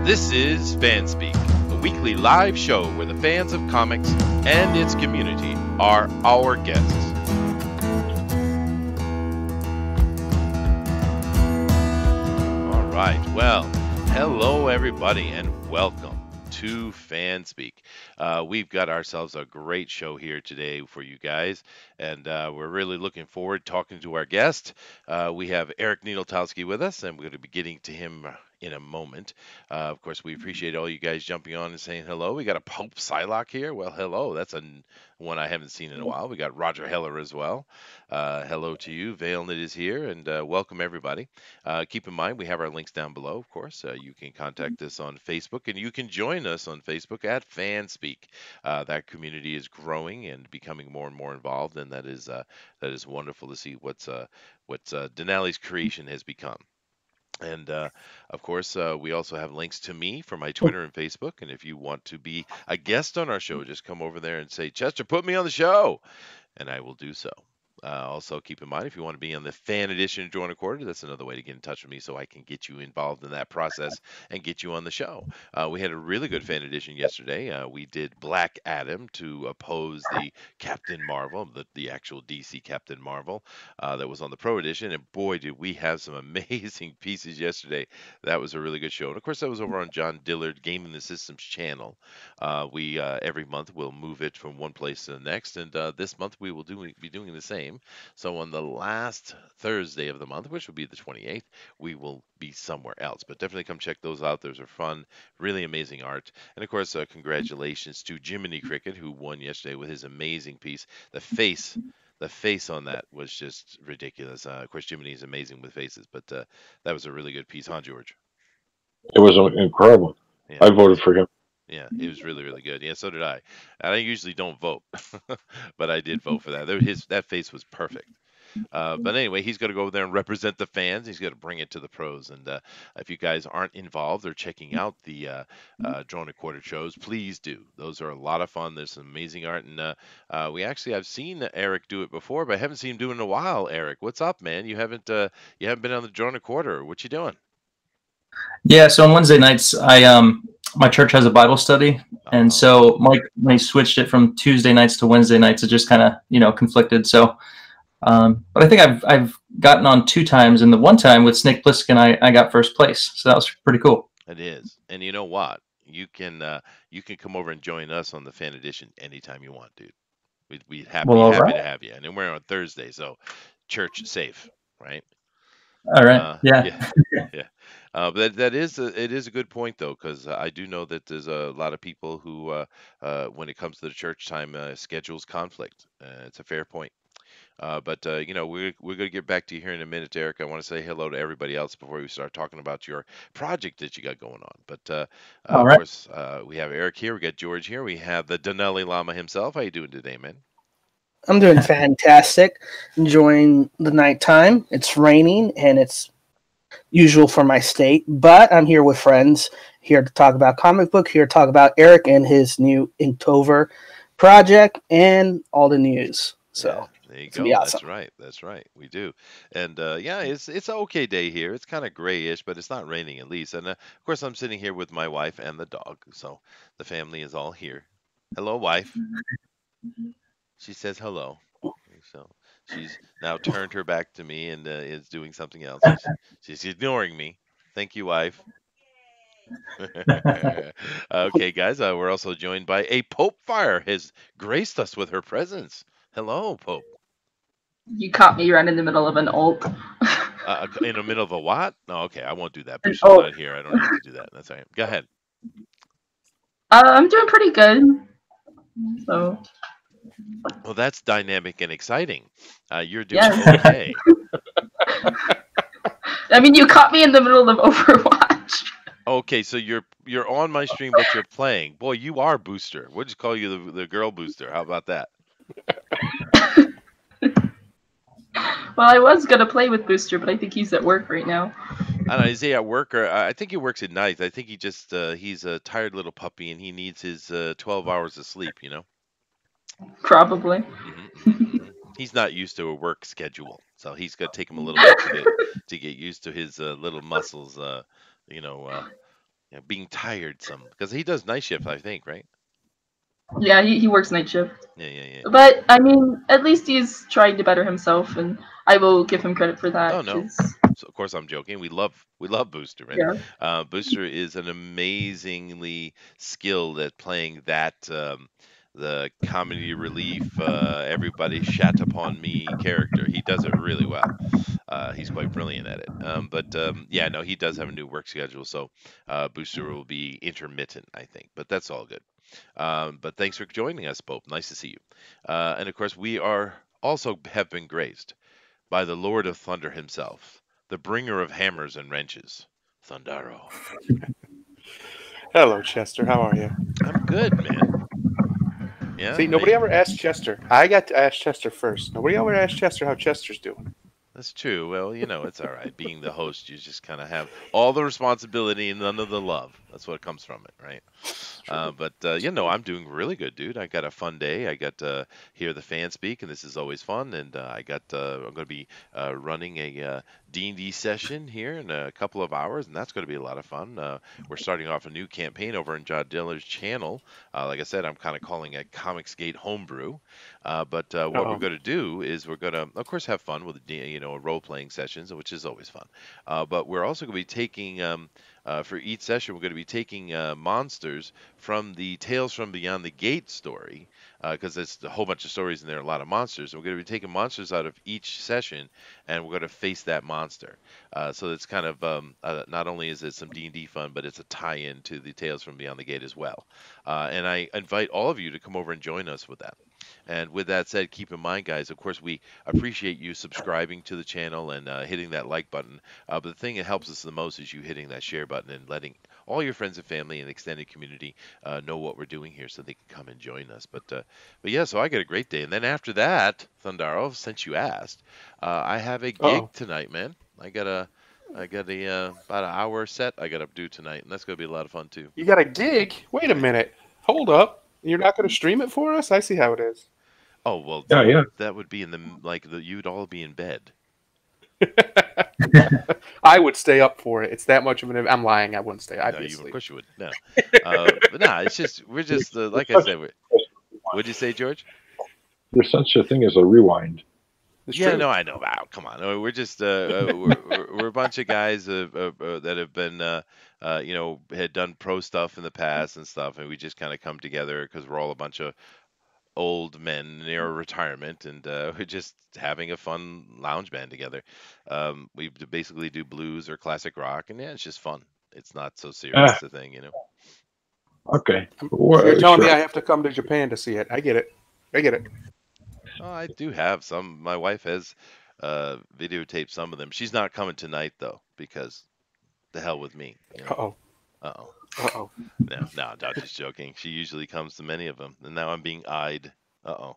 This is FanSpeak, a weekly live show where the fans of comics and its community are our guests. All right, well, hello everybody and welcome to FanSpeak. We've got ourselves a great show here today for you guys, and we're really looking forward to talking to our guest. We have Eric Ninaltowski with us, and we're going to be getting to him in a moment. Of course, we appreciate all you guys jumping on and saying hello. We got a Pope Psylocke here. Well, hello. That's one I haven't seen in a while. We got Roger Heller as well. Hello to you. Vailnet is here, and welcome everybody. Keep in mind, we have our links down below, of course. You can contact us on Facebook, and you can join us on Facebook at FanSpeak. That community is growing and becoming more and more involved, and that is wonderful to see what Denali's creation has become. And of course, we also have links to me for my Twitter and Facebook. And if you want to be a guest on our show, just come over there and say, Chester, put me on the show, and I will do so. Also, keep in mind, if you want to be on the fan edition of Drawn a Quarter, that's another way to get in touch with me so I can get you involved in that process and get you on the show. We had a really good fan edition yesterday. We did Black Adam to oppose the Captain Marvel, the actual DC Captain Marvel that was on the Pro edition. And boy, did we have some amazing pieces yesterday. That was a really good show. And of course, that was over on John Dillard Gaming the Systems channel. We every month we'll move it from one place to the next. And this month we will be doing the same. So on the last Thursday of the month, which will be the 28th, we will be somewhere else. But definitely come check those out. Those are fun, really amazing art. And of course, congratulations to Jiminy Cricket, who won yesterday with his amazing piece. The face on that was just ridiculous. Of course, Jiminy is amazing with faces, but that was a really good piece, huh, George? It was incredible. Yeah. I voted for him. Yeah, it was really, really good. Yeah, so did I. And I usually don't vote, but I did vote for that. That face was perfect. But anyway, he's going to go over there and represent the fans. He's going to bring it to the pros. And if you guys aren't involved or checking out the Drawn a Quarter shows, please do. Those are a lot of fun. There's some amazing art. And I've seen Eric do it before, but I haven't seen him do it in a while. Eric, what's up, man? You haven't been on the Drawn a Quarter. What you doing? Yeah, so on Wednesday nights, my church has a Bible study, and so Mike, when he switched it from Tuesday nights to Wednesday nights, it just kind of conflicted. So, but I think I've gotten on 2 times, and the one time with Snake Plissken, I got first place, so that was pretty cool. It is, and you know what? You can come over and join us on the fan edition anytime you want, dude. We'd be happy to have you, and then we're on Thursday, so church safe, right? All right. Yeah. But it is a good point though, because I do know that there's a lot of people who, when it comes to the church time, schedules conflict. It's a fair point. But we're going to get back to you here in a minute, Eric. I want to say hello to everybody else before we start talking about your project that you got going on. But of course, we have Eric here. We got George here. We have the Denali Lama himself. How you doing today, man? I'm doing fantastic. Enjoying the nighttime. It's raining, and it's usual for my state, but I'm here with friends, here to talk about comic book, here to talk about Eric and his new Inktober project and all the news. So there you go. Awesome. That's right. We do. And it's an okay day here. It's kind of grayish, but it's not raining at least. And of course, I'm sitting here with my wife and the dog, so the family is all here. Hello, wife. She says hello. So she's now turned her back to me and is doing something else. She's ignoring me. Thank you, wife. Okay, guys, we're also joined by a Pope Fire has graced us with her presence. Hello, Pope. You caught me right in the middle of an ult. In the middle of a what? No, okay, I won't do that. But she's not here. I don't need to do that. That's all right. Go ahead. I'm doing pretty good. So. Well, that's dynamic and exciting. You're doing okay. I mean, you caught me in the middle of Overwatch. Okay, so you're on my stream, but you're playing. Boy, you are Booster. We'll just call you the girl Booster. How about that? Well, I was gonna play with Booster, but I think he's at work right now. I don't know, is he at work or I think he works at night. I think he's a tired little puppy and he needs his 12 hours of sleep, Probably. Mm-hmm. He's not used to a work schedule, so he's going to take him a little bit to get used to his little muscles, being tired some because he does night shift, I think, right? Yeah, he works night shift. Yeah. But I mean, at least he's trying to better himself, and I will give him credit for Oh that. no. 'Cause So of course I'm joking. We love Booster, man. yeah, Booster is an amazingly skilled at playing that the comedy relief, everybody shat upon me character. He does it really well. He's quite brilliant at it. But yeah, no, he does have a new work schedule, so Booster will be intermittent, I think. But that's all good. But thanks for joining us, Pope. Nice to see you. And of course, we are also have been graced by the Lord of Thunder himself, the bringer of hammers and wrenches, Thundaro. Hello, Chester. How are you? I'm good, man. Yeah, See, nobody ever asked Chester. I got to ask Chester first. Nobody ever asked Chester how Chester's doing. that's true. Well, it's all right. Being the host, you just kind of have all the responsibility and none of the love. That's what comes from it, right? I'm doing really good, dude. I got a fun day. I got to hear the fans speak, and this is always fun. And I'm going to be running a D&D session here in a couple of hours, and that's going to be a lot of fun. We're starting off a new campaign over on John Diller's channel. Like I said, I'm kind of calling it Comicsgate Homebrew. What we're going to do is we're going to, of course, have fun with role-playing sessions, which is always fun. But we're also going to be taking for each session, we're going to be taking monsters from the Tales from Beyond the Gate story, because there's a whole bunch of stories and there are a lot of monsters. And we're going to be taking monsters out of each session, and we're going to face that monster. So it's kind of not only is it some D&D fun, but it's a tie-in to the Tales from Beyond the Gate as well. And I invite all of you to come over and join us with that. And with that said, keep in mind, guys, of course, we appreciate you subscribing to the channel and hitting that like button. But the thing that helps us the most is you hitting that share button and letting all your friends and family and extended community know what we're doing here so they can come and join us. But yeah, so I got a great day. And then after that, Thundaro, since you asked, I have a gig tonight, man. I got a about an hour set I got to do tonight, and that's going to be a lot of fun too. You got a gig? Wait a minute. Hold up. You're not going to stream it for us? I see how it is. Oh, well, Yeah. that would be in you'd all be in bed. I would stay up for it. It's that much of an. I'm lying. I wouldn't stay. Obviously. Of course you would. No, but nah. It's just we're just like I said. What'd you say, George? There's such a thing as a rewind. It's yeah, true. no, I know. Wow, come on. We're just we're a bunch of guys that have been had done pro stuff in the past and stuff, and we just kind of come together because we're all a bunch of old men near retirement, and we're just having a fun lounge band together. We basically do blues or classic rock, and yeah, it's just fun. It's not so serious a thing, Okay. So you're telling me I have to come to Japan to see it. I get it. Oh, I do have some. My wife has videotaped some of them. She's not coming tonight though, because the hell with me. Uh-oh. No, I'm just joking. She usually comes to many of them, and now I'm being eyed. Oh,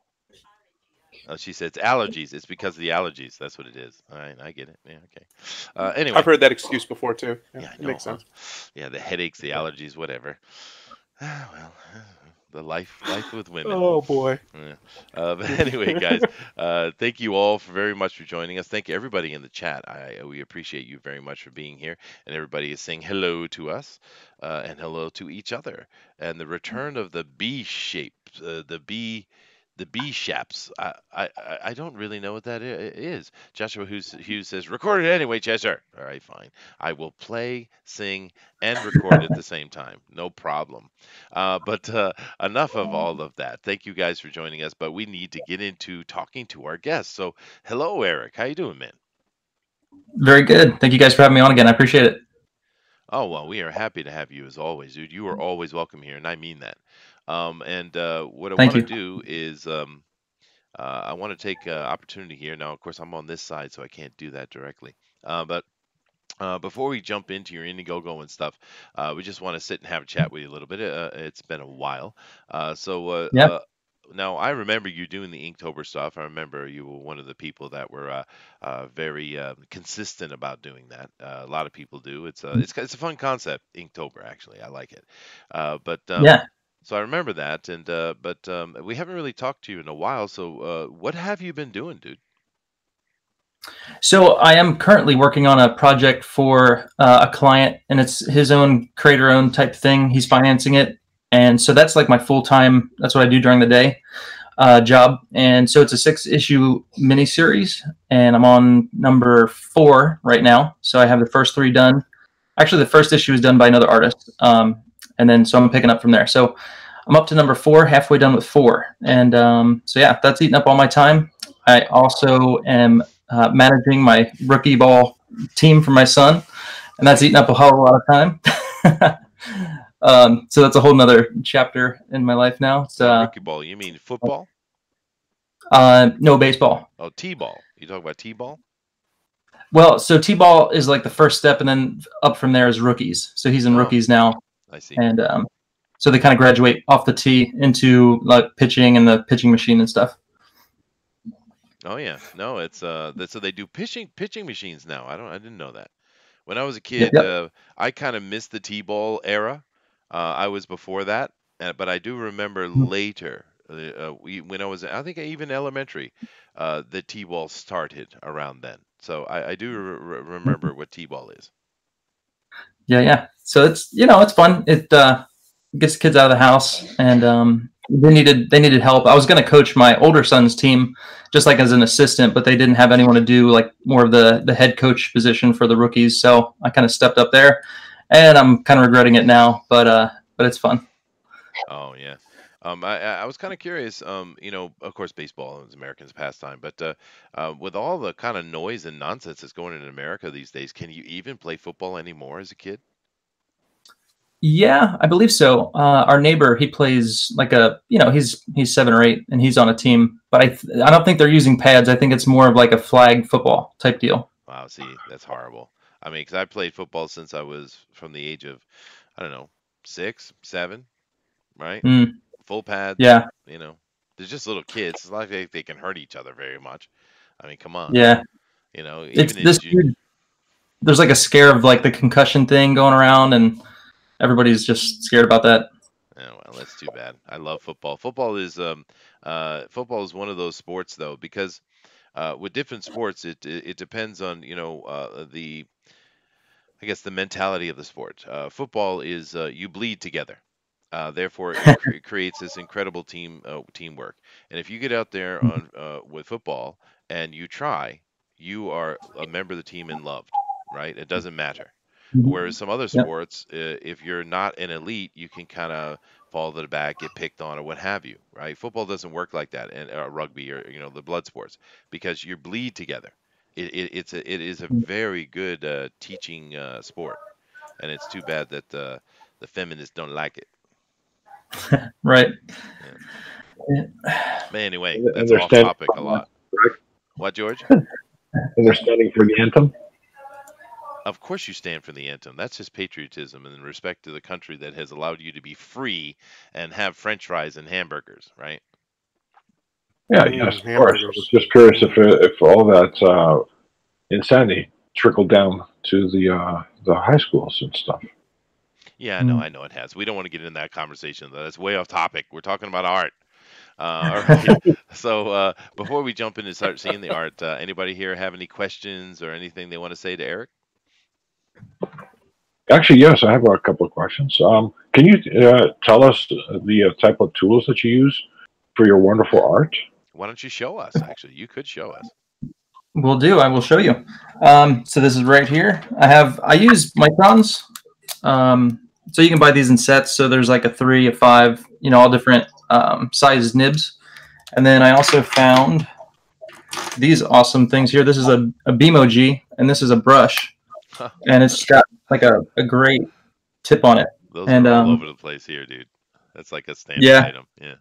she said it's allergies. It's because of the allergies. That's what it is. All right, I get it. Yeah, okay. Anyway, I've heard that excuse before too. Yeah, it makes sense. Yeah, the headaches, the allergies, whatever. Well, the life with women. Oh boy. Yeah. But anyway, guys, thank you all very much for joining us. Thank you everybody in the chat. We appreciate you very much for being here, and everybody is saying hello to us and hello to each other. And the return of the B shape, the B shaps. I don't really know what that is. Joshua Hughes says, record it anyway, Chester. All right, fine. I will play, sing, and record at the same time. No problem. But enough of all of that. Thank you guys for joining us. But we need to get into talking to our guests. So, hello, Eric. How you doing, man? Very good. Thank you guys for having me on again. I appreciate it. Oh, well, we are happy to have you as always, dude. You are always welcome here, and I mean that. What I want to do is I want to take opportunity here. Now, of course, I'm on this side, so I can't do that directly. But before we jump into your Indiegogo and stuff, we just want to sit and have a chat with you a little bit. It's been a while. Now, I remember you doing the Inktober stuff. I remember you were one of the people that were very consistent about doing that. A lot of people do. It's a fun concept, Inktober, actually. I like it. So I remember that, and we haven't really talked to you in a while. So what have you been doing, dude? So I am currently working on a project for a client, and it's his own creator-owned type thing. He's financing it, and so that's like my full-time. That's what I do during the day job. And so it's a 6-issue miniseries, and I'm on number 4 right now. So I have the first 3 done. Actually, the first issue is done by another artist, and then so I'm picking up from there. So I'm up to number 4, halfway done with 4, and so yeah, that's eating up all my time. I also am managing my rookie ball team for my son, and that's eating up a whole lot of time. So that's a whole nother chapter in my life now. It's, rookie ball, you mean football? No, baseball. Oh, T-ball. You talk about T-ball? Well, so T-ball is like the first step, and then up from there is rookies. So he's in rookies now. I see. And so they kind of graduate off the tee into like pitching and the pitching machine and stuff. Oh yeah, no, it's so they do pitching machines now. I didn't know that. When I was a kid, Yep. I kind of missed the T-ball era. I was before that, but I do remember later. When I was, I think even elementary, the T-ball started around then. So I do remember what T-ball is. Yeah. So it's it's fun. It gets kids out of the house, and they needed help. I was going to coach my older son's team just like as an assistant, but they didn't have anyone to do like more of the head coach position for the rookies. So I kind of stepped up there, and I'm kind of regretting it now, but it's fun. Oh yeah. I was kind of curious. Of course, baseball is Americans' pastime, but with all the kind of noise and nonsense that's going on in America these days, can you even play football anymore as a kid? Yeah, I believe so. Our neighbor, he plays like he's 7 or 8, and he's on a team. But I don't think they're using pads. I think it's more of like a flag football type deal. Wow, see, that's horrible. I mean, because I played football since I was from the age of, I don't know, 6, 7, right? Full pads. Yeah. They're just little kids. It's not like they can hurt each other very much. I mean, come on. Yeah. Even there's like a scare of like the concussion thing going around, and everybody's just scared about that. Oh, well, that's too bad. I love football. Football is one of those sports though, because with different sports, it depends on the mentality of the sport. Football is you bleed together. Therefore, it creates this incredible teamwork. And if you get out there on with football and you try, you are a member of the team and loved, right? It doesn't matter. Whereas some other sports, if you're not an elite, you can kind of fall to the back, get picked on, or what have you, right? Football doesn't work like that, and rugby or the blood sports, because you bleed together. It is a very good teaching sport, and it's too bad that the feminists don't like it. Right. Yeah. But anyway, that's off topic a lot. What, George? Understanding for the anthem? Of course you stand for the anthem. That's just patriotism and in respect to the country that has allowed you to be free and have French fries and hamburgers, right? Yeah, yes, of course. I was just curious if all that insanity trickled down to the high schools and stuff. Yeah, no, I know it has. We don't want to get into that conversation, though. That's way off topic. We're talking about art. All right. So before we jump in and start seeing the art, anybody here have any questions or anything they want to say to Eric? Actually, yes, I have a couple of questions. Can you tell us the type of tools that you use for your wonderful art? Why don't you show us? Actually, you could show us. Will do. I will show you. So this is right here. I use microns. So you can buy these in sets. So there's like a 3, a 5, all different sizes nibs. And then I also found these awesome things here. This is a Beamoji, and this is a brush. And it's got like a great tip on it. Those are all over the place here, dude. That's like a standard item. Yeah.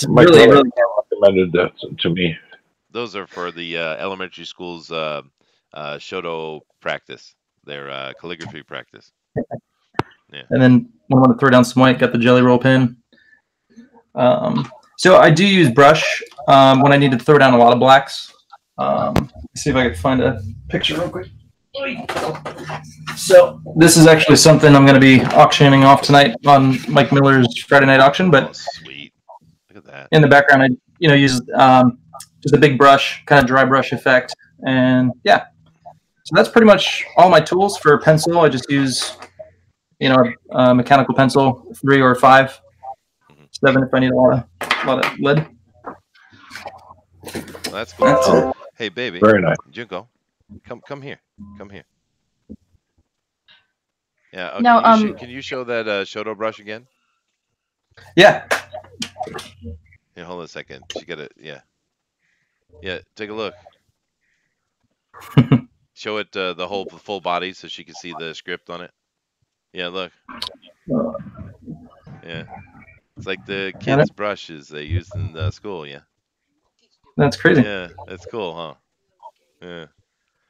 My brother recommended that to me. Those are for the elementary school's shoto practice, their calligraphy practice. Yeah. And then when I want to throw down some white, got the jelly roll pen. So I do use brush when I need to throw down a lot of blacks. Let's see if I can find a picture real quick. So this is actually something I'm going to be auctioning off tonight on Mike Miller's Friday night auction. But sweet, look at that. In the background, I use just a big brush, kind of dry brush effect, And yeah, so that's pretty much all my tools for pencil. I just use, a mechanical pencil, 3 or 5, 7 if I need a lot of lead. Well, that's cool. That's Hey, baby. Very nice. Junko, come here. Come here. Yeah. Oh, Now, can you show that Shoto brush again? Yeah. Yeah. Hold on a second. She got it. Yeah. Yeah. Take a look. Show it the whole full body so she can see the script on it. Yeah. Look. Yeah. It's like the kids' brushes they used in school. Yeah. That's crazy. Yeah. That's cool, huh? Yeah.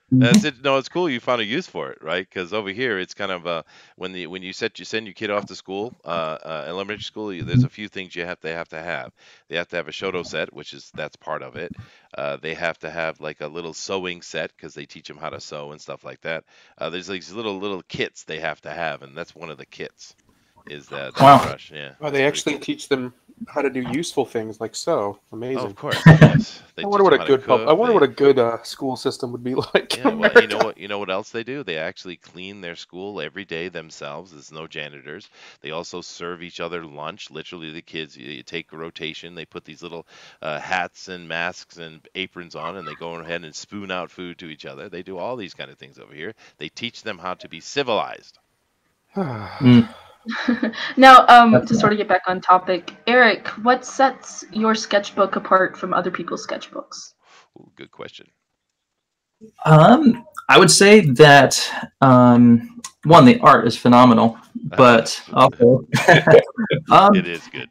That's it. No, it's cool. You found a use for it, right? Because over here, it's kind of when you send your kid off to school, elementary school. There's a few things they have to have. They have to have a Shoto set, that's part of it. They have to have like a little sewing set because they teach them how to sew and stuff like that. There's these little kits they have to have, and that's one of the kits. Is that brush? Yeah. Oh, they actually teach them how to do useful things like sew. Amazing. Oh, of course. Yes. I wonder what a good school system would be like. Yeah, well, you know what else they do? They actually clean their school every day themselves. There's no janitors. They also serve each other lunch. Literally, the kids you take a rotation. They put these little hats and masks and aprons on, and they go ahead and spoon out food to each other. They do all these kind of things over here. They teach them how to be civilized. Now, to sort of get back on topic, Eric, what sets your sketchbook apart from other people's sketchbooks? Ooh, good question. I would say that one, the art is phenomenal, but also it is good.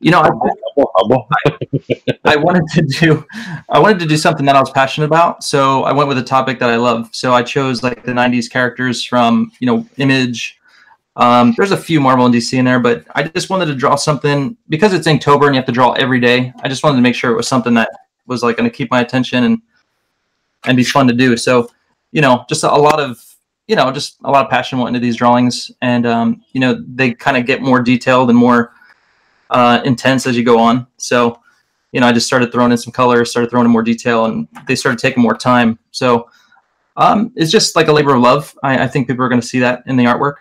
I wanted to do something that I was passionate about, so I went with a topic that I love. So I chose like the '90s characters from Image. There's a few Marvel and DC in there, but I just wanted to draw something because it's Inktober and you have to draw every day. I just wanted to make sure it was something that was like going to keep my attention and be fun to do. So, just a lot of passion went into these drawings, and they kind of get more detailed and more intense as you go on. So, I just started throwing in some colors, started throwing in more detail, and they started taking more time. So, it's just like a labor of love. I think people are going to see that in the artwork.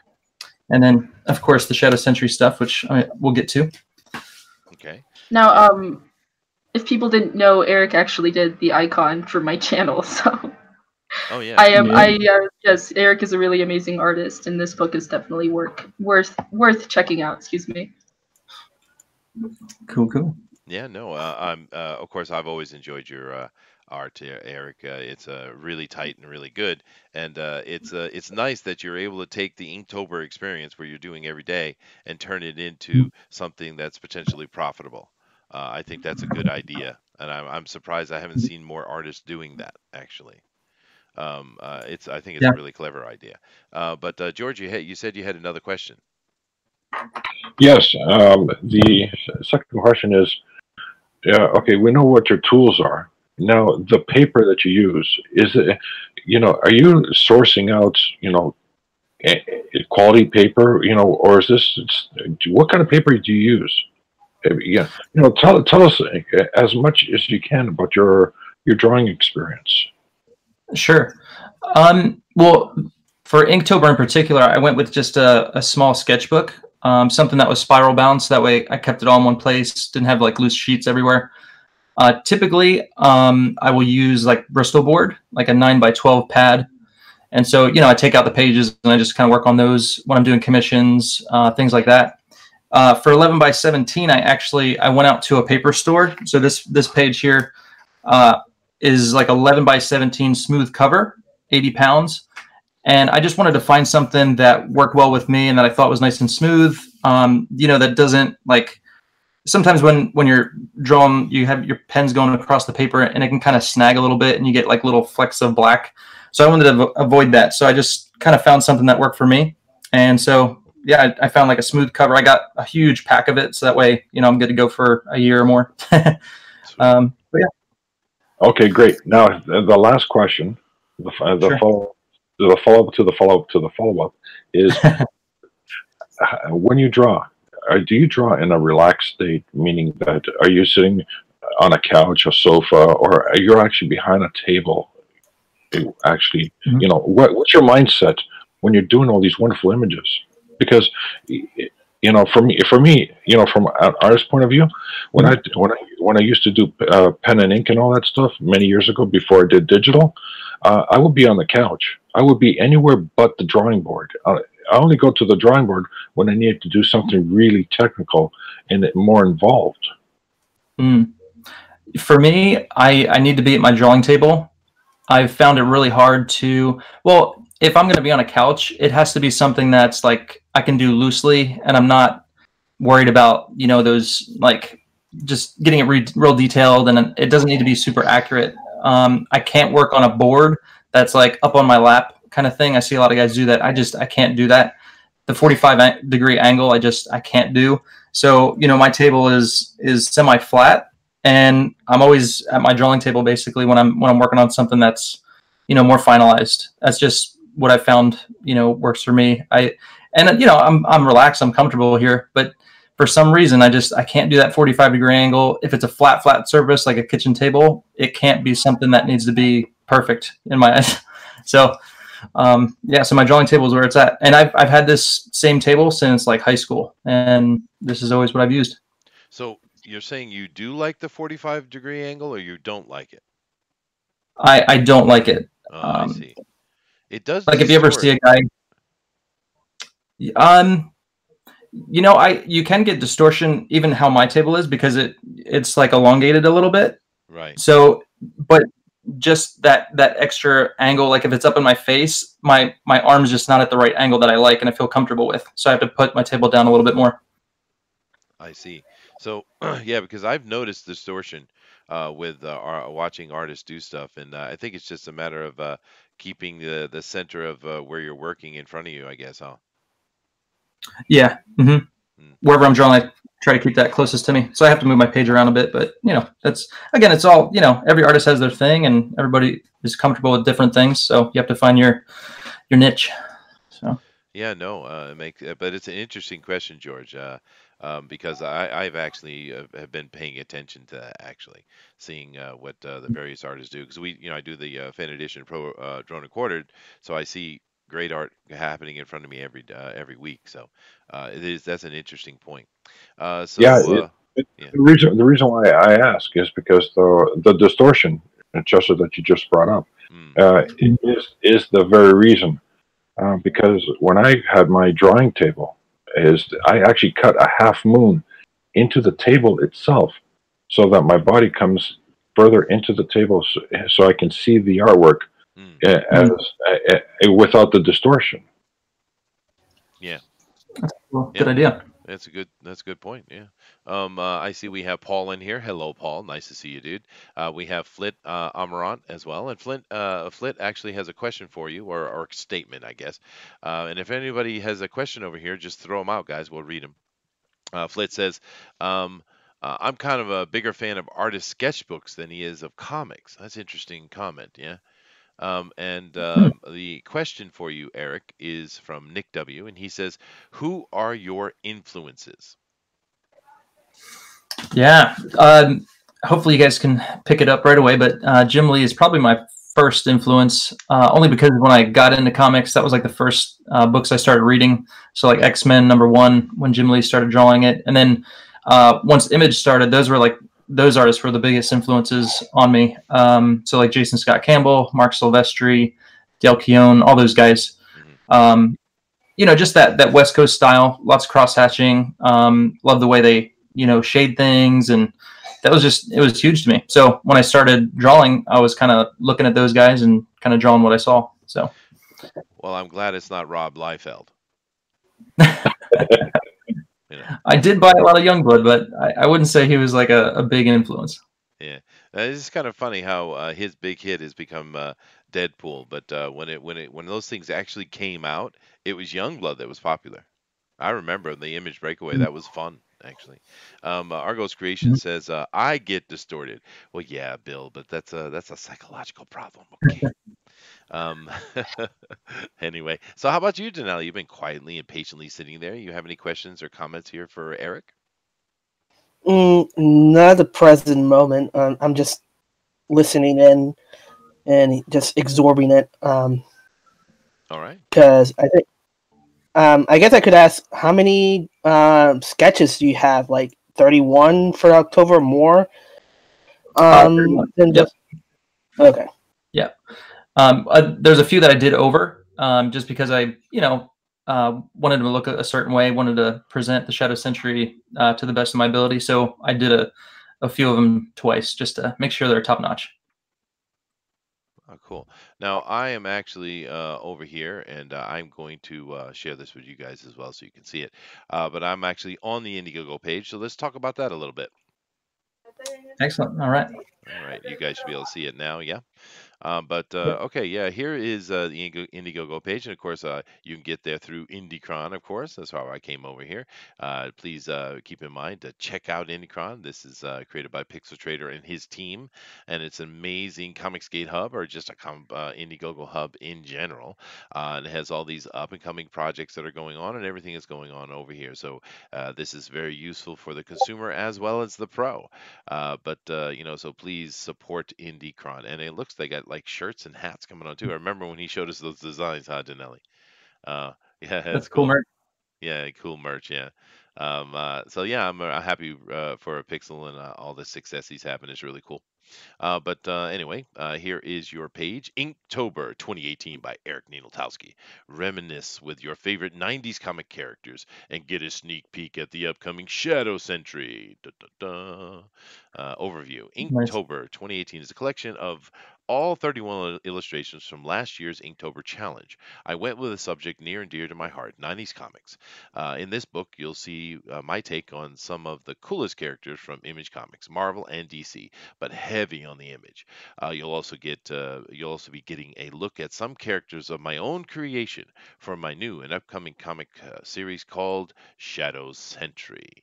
And then, of course, the Shadow Sentry stuff, which we'll get to. Okay. Now, if people didn't know, Eric actually did the icon for my channel, so. Oh yeah. Yes, Eric is a really amazing artist, and this book is definitely worth checking out. Excuse me. Cool. Yeah. No. Of course, I've always enjoyed your art, Eric. It's really tight and really good, and it's nice that you're able to take the Inktober experience where you're doing every day and turn it into something that's potentially profitable. I think that's a good idea, and I'm surprised I haven't seen more artists doing that actually. I think it's a really clever idea. But George, you said you had another question. Yes. The second question is, okay, we know what your tools are. Now, the paper that you use, is it, are you sourcing out, quality paper, or is this, what kind of paper do you use? Yeah, tell us as much as you can about your drawing experience. Sure. Well, for Inktober in particular, I went with just a small sketchbook, something that was spiral bound, so that way I kept it all in one place, didn't have like loose sheets everywhere. Typically, I will use like Bristol board, like a 9x12 pad. And so, I take out the pages and I just kind of work on those when I'm doing commissions, things like that. For 11x17, I went out to a paper store. So this page here is like 11x17 smooth cover, 80 pounds. And I just wanted to find something that worked well with me and that I thought was nice and smooth, that doesn't like, sometimes when you're drawing, you have your pens going across the paper and it can kind of snag a little bit and you get like little flecks of black. So I wanted to avoid that. So I just kind of found something that worked for me. And so, yeah, I found like a smooth cover. I got a huge pack of it. So that way, I'm good to go for a year or more. But yeah. Okay, great. Now, the last question, the follow-up to the follow-up to the follow-up is, when you draw, do you draw in a relaxed state, meaning that are you sitting on a couch, a sofa, or are you actually behind a table actually, what's your mindset when you're doing all these wonderful images? Because for me, from an artist's point of view, when I used to do pen and ink and all that stuff many years ago before I did digital, I would be on the couch. I would be anywhere but the drawing board. I only go to the drawing board when I need to do something really technical and more involved. For me, I need to be at my drawing table. I've found it really hard to, well, if I'm going to be on a couch, it has to be something that's like I can do loosely, and I'm not worried about, those, like, just getting it real detailed, and it doesn't need to be super accurate. I can't work on a board that's like up on my lap kind of thing. I see a lot of guys do that. I can't do that. The 45-degree angle, I can't do. So, my table is semi flat, and I'm always at my drawing table basically when I'm working on something that's, more finalized. That's just what I found, works for me. I'm relaxed, I'm comfortable here, but for some reason I can't do that 45-degree angle. If it's a flat surface like a kitchen table, it can't be something that needs to be perfect in my eyes. So so my drawing table is where it's at, and I've had this same table since like high school, and this is always what I've used. So you're saying you do like the 45-degree angle, or you don't like it? I don't like it. I see. It does. Like, if you ever see a guy, you can get distortion even how my table is, because it's like elongated a little bit. Right. So, but just that extra angle, like if it's up in my face, my arm's just not at the right angle that I like and I feel comfortable with. So I have to put my table down a little bit more. I see. So yeah, because I've noticed distortion with watching artists do stuff, and I think it's just a matter of keeping the center of where you're working in front of you, I guess, huh? Yeah. Wherever I'm drawing, I try to keep that closest to me. So I have to move my page around a bit, but that's, again, it's all, every artist has their thing, and everybody is comfortable with different things. So you have to find your niche. So. Yeah, no, but it's an interesting question, George, because I've actually have been paying attention to that, actually, seeing what the various artists do, because I do the Fan Edition Pro Drone and Quartered, so I see great art happening in front of me every week. So that's an interesting point. The reason why I ask is because the distortion, Chester, that you just brought up, is the very reason. Because when I had my drawing table, I actually cut a half moon into the table itself, so that my body comes further into the table, so I can see the artwork without the distortion. Yeah. Good idea. That's a good point. Yeah. I see we have Paul in here. Hello, Paul. Nice to see you, dude. We have Flit Amarant as well, and Flit actually has a question for you, or a statement, I guess. And if anybody has a question over here, just throw them out, guys. We'll read them. Flit says, I'm kind of a bigger fan of artist sketchbooks than he is of comics. That's an interesting comment. Yeah. The question for you, Eric, is from Nick W. And he says, who are your influences? Yeah. Hopefully you guys can pick it up right away, but Jim Lee is probably my first influence, only because when I got into comics, that was like the first books I started reading. So like X-Men #1, when Jim Lee started drawing it. And then once Image started, those artists were the biggest influences on me. So like Jason Scott Campbell, Mark Silvestri, Dale Keown, all those guys. Just that West Coast style, lots of cross hatching. Love the way they, shade things, and it was huge to me. So when I started drawing, I was kind of looking at those guys and kind of drawing what I saw. So. Well, I'm glad it's not Rob Liefeld. I did buy a lot of Youngblood, but I wouldn't say he was like a big influence. Yeah, it's kind of funny how his big hit has become Deadpool, but when those things actually came out, it was Youngblood that was popular. I remember the Image Breakaway; that was fun, actually. Argos Creation says, "I get distorted." Well, yeah, Bill, but that's a psychological problem. Okay. Anyway, so how about you, Denali? You've been quietly and patiently sitting there. You have any questions or comments here for Eric? Not at the present moment. I'm just listening in. and just exorbitant. All right. Because I think, I guess I could ask, how many sketches do you have? Like 31 for October, more? 31. Than Yep. Okay. Yeah. There's a few that I did over, just because I, wanted to look a certain way, wanted to present the Shadow Century to the best of my ability. So I did a few of them twice just to make sure they're top notch. Oh, cool. Now I am actually over here, and I'm going to share this with you guys as well, so you can see it. But I'm actually on the Indiegogo page, so let's talk about that a little bit. Excellent. All right. All right, you guys should be able to see it now. Yeah. Okay, yeah, here is the Indiegogo page, and of course, you can get there through Indiecron. Of course, that's how I came over here. Please keep in mind to check out Indiecron. This is created by Pixel Trader and his team, and it's an amazing Comicsgate hub, or just a Indiegogo hub in general. And it has all these up and coming projects that are going on, and everything is going on over here. So this is very useful for the consumer as well as the pro. So please support Indiecron, and it looks they got like shirts and hats coming on too. I remember when he showed us those designs, huh, Danelli? Yeah, That's that's cool, cool. Merch. Yeah, cool merch. Yeah. So yeah, I'm happy for Pixel and all the success he's having. It's really cool. Anyway, here is your page. Inktober 2018 by Eric Ninaltowski. Reminisce with your favorite 90s comic characters and get a sneak peek at the upcoming Shadow Century. Da, da, da. Overview. Nice. Inktober 2018 is a collection of all 31 illustrations from last year's Inktober challenge. I went with a subject near and dear to my heart, 90s comics. In this book, you'll see my take on some of the coolest characters from Image Comics, Marvel, and DC, but heavy on the Image. You'll also be getting a look at some characters of my own creation for my new and upcoming comic series called Shadow Century.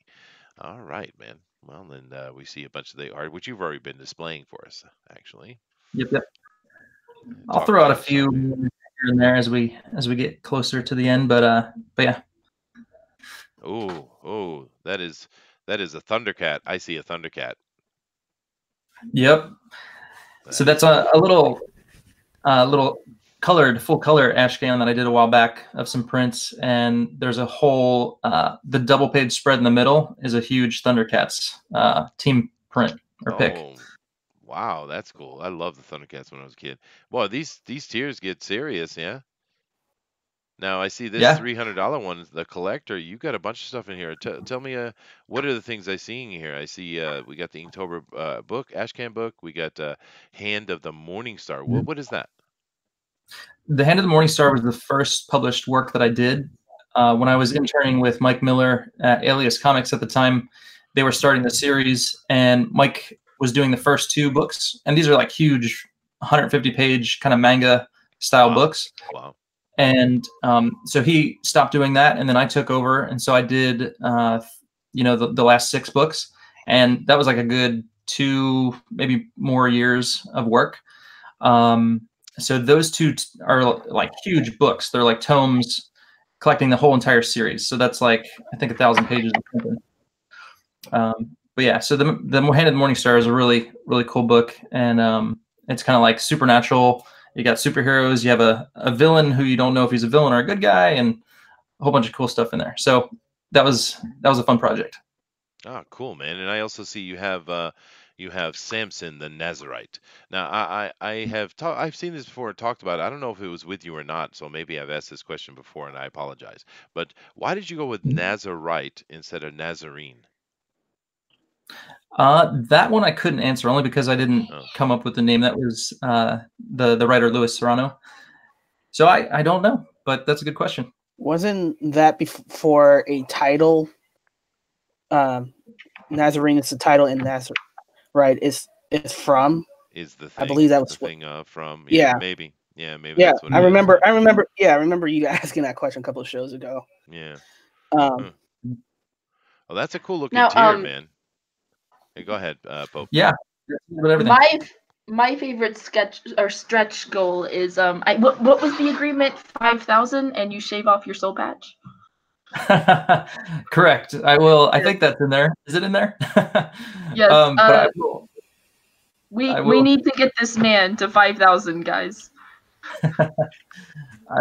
All right, man. Well, then we see a bunch of the art, which you've already been displaying for us, actually. Yep. I'll Talk throw out a about few some. here and there as we get closer to the end, but yeah. Oh, that is a Thundercat. I see a Thundercat. Yep. So that's a little full color Ashcan that I did a while back of some prints, and there's a whole the double page spread in the middle is a huge Thundercats team print or pick. Oh, wow, that's cool. I love the Thundercats when I was a kid. Boy, these tiers get serious, yeah. Now I see this $300 one, the collector. You got a bunch of stuff in here. Tell me, what are the things I see in here? I see we got the Inktober book, Ashcan book. We got Hand of the Morning Star. What is that? The Hand of the Morning Star was the first published work that I did when I was interning with Mike Miller at Alias Comics at the time. They were starting the series, and Mike was doing the first two books, and these are like huge 150-page kind of manga style books. Wow. And so he stopped doing that, and then I took over, and so I did the last 6 books, and that was like a good 2 maybe more years of work. So those two are like huge books. They're like tomes collecting the whole entire series. So that's like, I think 1,000 pages or something. But yeah, so the Hand of the Morning Star is a really, really cool book, and it's kind of like supernatural. You got superheroes. You have a villain who you don't know if he's a villain or a good guy, and a whole bunch of cool stuff in there. So that was a fun project. Oh, cool, man. And I also see you have Samson the Nazarite. Now I've seen this before and talked about it. I don't know if it was with you or not, so maybe I've asked this question before and I apologize. But why did you go with Nazarite instead of Nazarene? That one I couldn't answer, only because I didn't come up with the name. That was the writer Louis Serrano. So I don't know, but that's a good question. Wasn't that before a title? Nazarene is the title, in Nazareth, right? It's from. Is the thing? I believe that was the thing from. Yeah, maybe. Yeah, maybe. Yeah, that's what I it remember. is. I remember. Yeah, I remember you asking that question a couple of shows ago. Yeah. Um, Well, that's a cool looking tier, man. Hey, go ahead, Pope. Yeah. My favorite sketch or stretch goal is what was the agreement? 5,000, and you shave off your soul patch. Correct. I will. I think that's in there. Is it in there? Yes. We need to get this man to 5,000, guys. I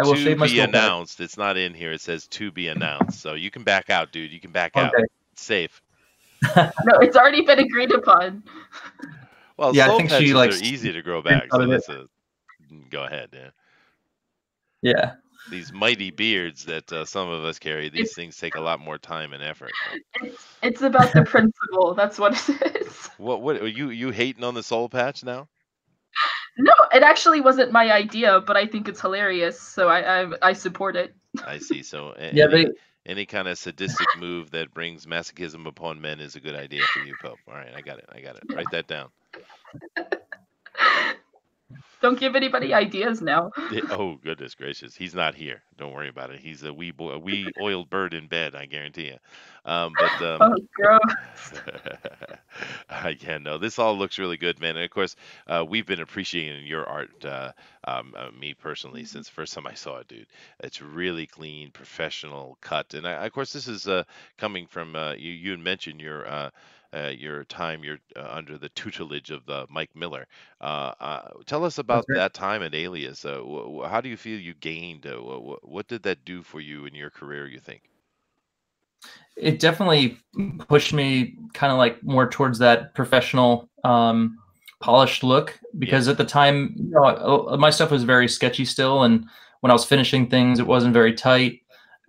will To shave my be skull patch. announced. It's not in here. It says to be announced. So you can back out, dude. You can back out. Okay. It's safe. No, it's already been agreed upon. Well, Yeah, I soul think she patches likes are easy to grow back. out So of it. that's a go ahead. Yeah. Yeah. These mighty beards that some of us carry, these It's- things take a lot more time and effort. It's about the principle. That's what it is. What are you hating on the soul patch now? No, it actually wasn't my idea, but I think it's hilarious, so I support it. I see. So Yeah, any kind of sadistic move that brings masochism upon men is a good idea for you, Pope. All right, I got it. Write that down. Don't give anybody ideas now. Oh, goodness gracious. He's not here. Don't worry about it. He's a wee oiled bird in bed, I guarantee you. Oh, gross. Yeah, no, this all looks really good, man. And of course, we've been appreciating your art, me personally, since the first time I saw it, dude. It's really clean, professional cut. And of course, this is coming from you had mentioned your time you're under the tutelage of Mike Miller. Tell us about right. that time at Alias. How do you feel you gained? What did that do for you in your career, you think? It definitely pushed me kind of like more towards that professional, polished look, because at the time, my stuff was very sketchy still. And when I was finishing things, it wasn't very tight.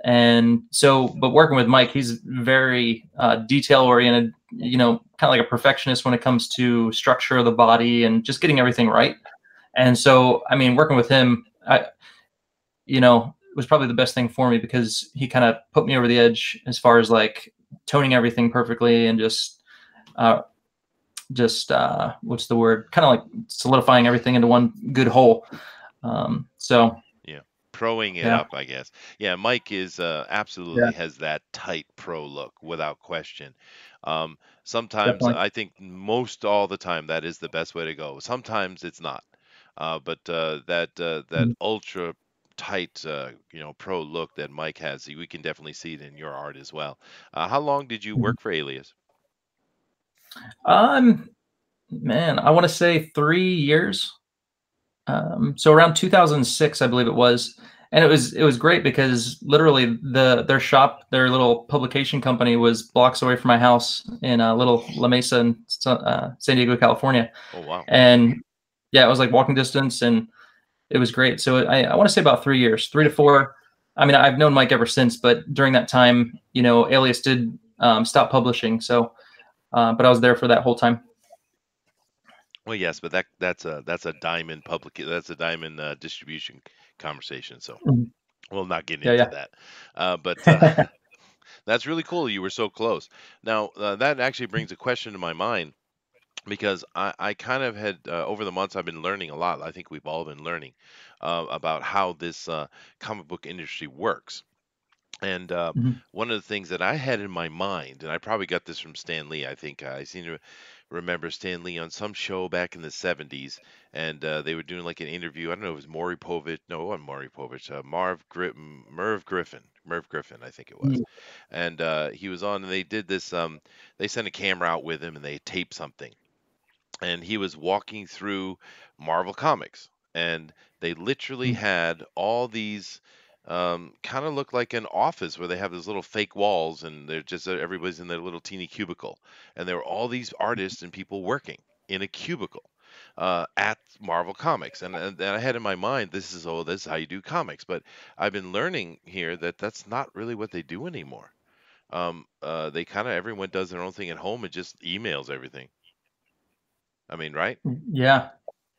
And so, but working with Mike, he's very detail oriented, kind of like a perfectionist when it comes to structure of the body and just getting everything right. And so, I mean, working with him, was probably the best thing for me, because he kind of put me over the edge as far as like toning everything perfectly and just what's the word? Kind of like solidifying everything into one good whole. So yeah, proing it up, I guess. Yeah, Mike is absolutely has that tight pro look without question. Sometimes definitely. I think most all the time that is the best way to go. Sometimes it's not. But that ultra tight, pro look that Mike has, we can definitely see it in your art as well. How long did you work for Alias? Man, I want to say 3 years. So around 2006, I believe it was, and it was great because literally their shop, their little publication company, was blocks away from my house in little La Mesa in San Diego, California. Oh wow! And yeah, it was like walking distance, and it was great. So I want to say about 3 years, 3 to 4. I mean, I've known Mike ever since, but during that time, Alias did stop publishing. So, but I was there for that whole time. Well, yes, but that's a diamond distribution conversation. So we'll not get into that. But that's really cool. You were so close. Now that actually brings a question to my mind, because I kind of had over the months I've been learning a lot. I think we've all been learning about how this comic book industry works. And one of the things that I had in my mind, and I probably got this from Stan Lee, I think I seem to remember Stan Lee on some show back in the 70s, and they were doing like an interview. I don't know if it was Maury Povich. No, it wasn't Maury Povich. Merv Griffin, I think it was. And he was on, and they did this. They sent a camera out with him, and they taped something. And he was walking through Marvel Comics, and they literally had all these kind of look like an office where they have those little fake walls, and they're just everybody's in their little teeny cubicle, and there were all these artists and people working in a cubicle at Marvel Comics, and I had in my mind, this is how you do comics, but I've been learning here that that's not really what they do anymore. They kind of everyone does their own thing at home and just emails everything. I mean, right? Yeah.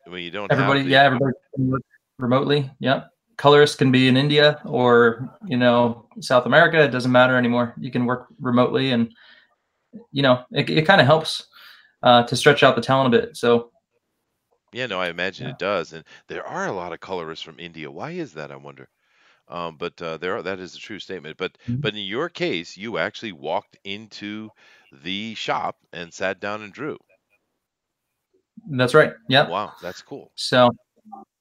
I mean, you don't everybody have can work remotely. Yep. Colorist can be in India or South America. It doesn't matter anymore. You can work remotely, and it kind of helps to stretch out the talent a bit. So yeah, no, I imagine it does, and there are a lot of colorists from India. Why is that, I wonder? But that is a true statement. But in your case, you actually walked into the shop and sat down and drew. That's right. Yep. Wow, that's cool. So,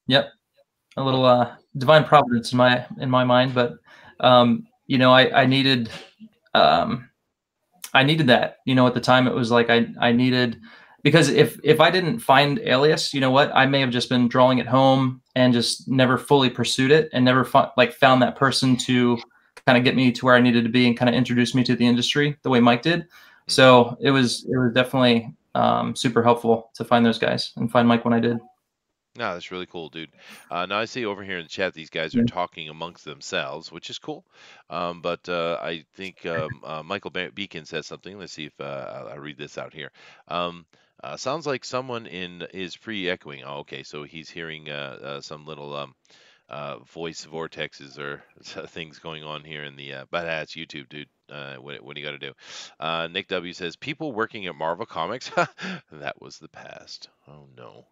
yep, a little divine providence in my mind, but I needed that. At the time, it was like I needed because if I didn't find Alias, you know what, I may have just been drawing at home and just never fully pursued it and never found that person to kind of get me to where I needed to be and kind of introduce me to the industry the way Mike did. So it was definitely super helpful to find those guys and find Mike when I did. No, that's really cool, dude. Now I see over here in the chat these guys are talking amongst themselves, which is cool. But I think Michael Beacon says something. Let's see if I read this out here. Sounds like someone is pre-echoing. Oh, okay, so he's hearing some little voice vortexes or things going on here in the. But that's YouTube, dude. What do you got to do? Nick W says people working at Marvel Comics. That was the past. Oh no.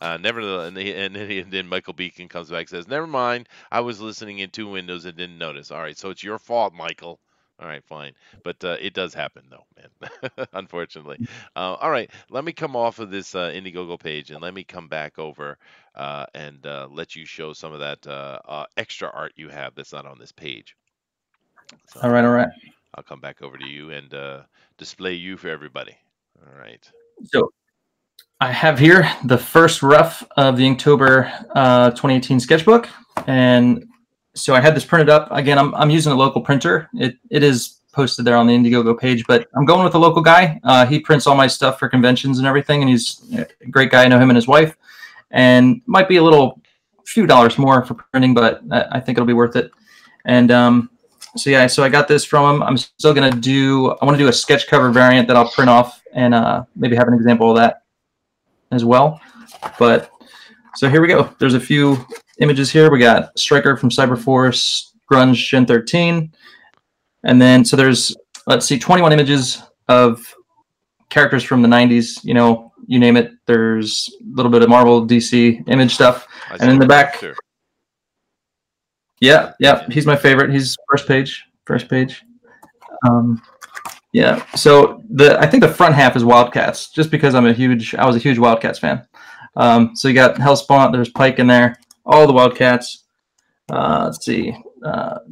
Never, and then Michael Beacon comes back and says, "Never mind, I was listening in two windows and didn't notice." All right, so it's your fault, Michael. All right, fine, but it does happen though, man. Unfortunately. All right, let me come off of this Indiegogo page and let me come back over and let you show some of that extra art you have that's not on this page. So, all right. I'll come back over to you and display you for everybody. All right. So I have here the first rough of the Inktober 2018 sketchbook, and so I had this printed up. Again, I'm using a local printer. It is posted there on the Indiegogo page, but I'm going with a local guy. He prints all my stuff for conventions and everything, and he's a great guy. I know him and his wife, and might be a few dollars more for printing, but I think it'll be worth it. And so I got this from him. I'm still gonna I want to do a sketch cover variant that I'll print off and maybe have an example of that as well. But so here we go. There's a few images here. We got Stryker from Cyberforce, Grunge Gen 13, and then so there's 21 images of characters from the 90s. You know, you name it. There's a little bit of Marvel, DC, Image stuff, and in the back. Sure. Yeah, he's my favorite. He's first page. Yeah, so I think the front half is Wildcats, just because I was a huge Wildcats fan. So you got Hellspawn, there's Pike in there, all the Wildcats. Let's see,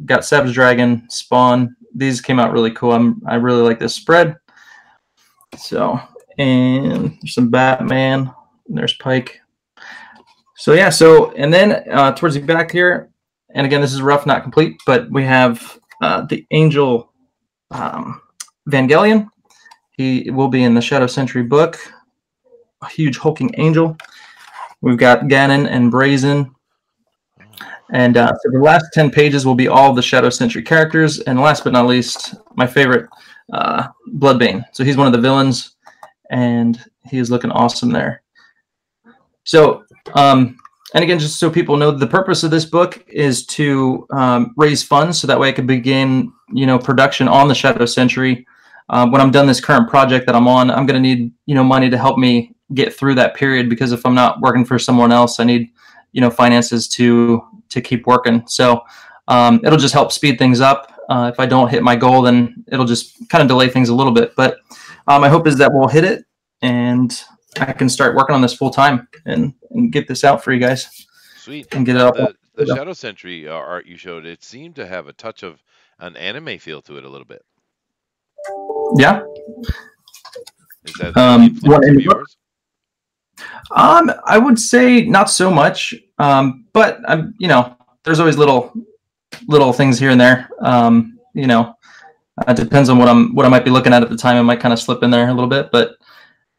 got Savage Dragon, Spawn. These came out really cool. I really like this spread. So, and there's some Batman, and there's Pike. So yeah, and then towards the back here, and again, this is rough, not complete, but we have the Angel Vangelion. He will be in the Shadow Sentry book. A huge hulking angel. We've got Ganon and Brazen. And so the last 10 pages will be all the Shadow Sentry characters. And last but not least, my favorite, Bloodbane. So he's one of the villains, and he is looking awesome there. So, and again, just so people know, the purpose of this book is to raise funds so that way I can begin, production on the Shadow Sentry. When I'm done this current project that I'm on, I'm going to need, money to help me get through that period, because if I'm not working for someone else, I need, finances to keep working. So it'll just help speed things up. If I don't hit my goal, then it'll just kind of delay things a little bit. But my hope is that we'll hit it and I can start working on this full time and get this out for you guys. Sweet. And get it out. The Shadow Sentry art you showed, it seemed to have a touch of an anime feel to it a little bit. Yeah. Is that yours? I would say not so much. But there's always little things here and there. It depends on what I might be looking at the time. I might kind of slip in there a little bit, but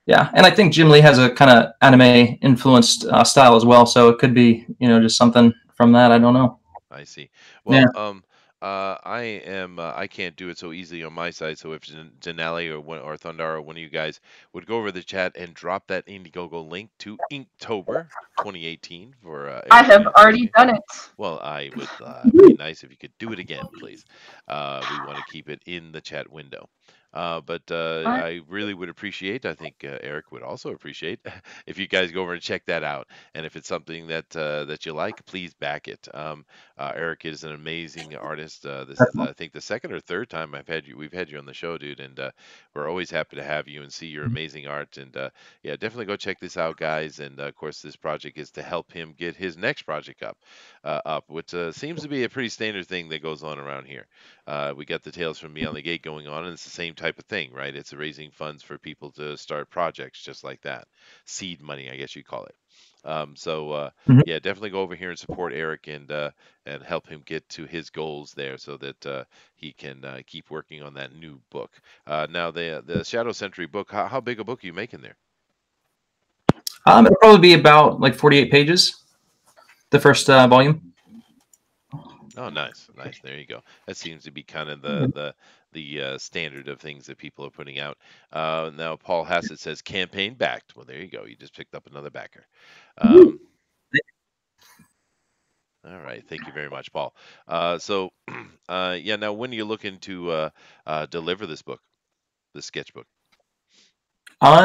yeah. And I think Jim Lee has a kind of anime influenced style as well. So it could be, just something from that. I don't know. I see. Well, yeah. I can't do it so easily on my side. So if Denali or Thundar or one of you guys would go over the chat and drop that Indiegogo link to Inktober 2018 for. I have already done it. Well, I would be nice if you could do it again, please. We want to keep it in the chat window. But I really would appreciate, I think Eric would also appreciate, if you guys go over and check that out. And if it's something that you like, please back it. Eric is an amazing artist. This is, I think, the second or third time we've had you on the show, dude. And we're always happy to have you and see your amazing art. And yeah, definitely go check this out, guys. And of course, this project is to help him get his next project up, which seems to be a pretty standard thing that goes on around here. We got the Tales from Beyond the Gate going on, and it's the same type type of thing, right? It's raising funds for people to start projects just like that. Seed money, I guess you call it. Mhm. Yeah, definitely go over here and support Eric and help him get to his goals there so that he can keep working on that new book. Now the Shadow Century book, how big a book are you making there? It'll probably be about like 48 pages, the first volume. Oh, nice, nice. There you go. That seems to be kind of Mhm. the standard of things that people are putting out. Now, Paul Hassett says campaign backed. Well, there you go. You just picked up another backer. Um, all right. Thank you very much, Paul. Yeah. Now, when are you looking to deliver this book, this sketchbook?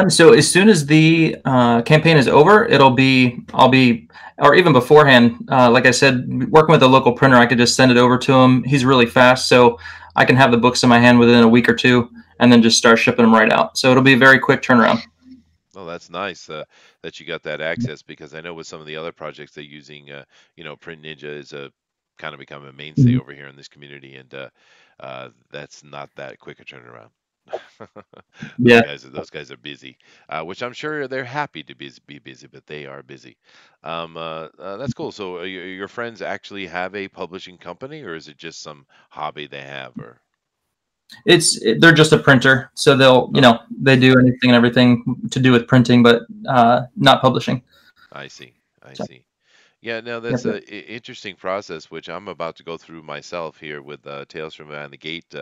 So as soon as the campaign is over, I'll be, or even beforehand, like I said, working with a local printer, I could just send it over to him. He's really fast, so I can have the books in my hand within a week or two, and then just start shipping them right out. So it'll be a very quick turnaround. Oh, that's nice that you got that access because I know with some of the other projects they're using, Print Ninja is a kind of become a mainstay Mhm. over here in this community, and that's not that quick a turnaround. Yeah. Those guys are busy, which I'm sure they're happy to be busy, but they are busy. That's cool. So your friends actually have a publishing company, or is it just some hobby they have? Or They're just a printer, so oh, they do anything and everything to do with printing, but not publishing. I see, I So, see. Yeah, no, yep, that's yep. a interesting process, which I'm about to go through myself here with Tales from Behind the Gate,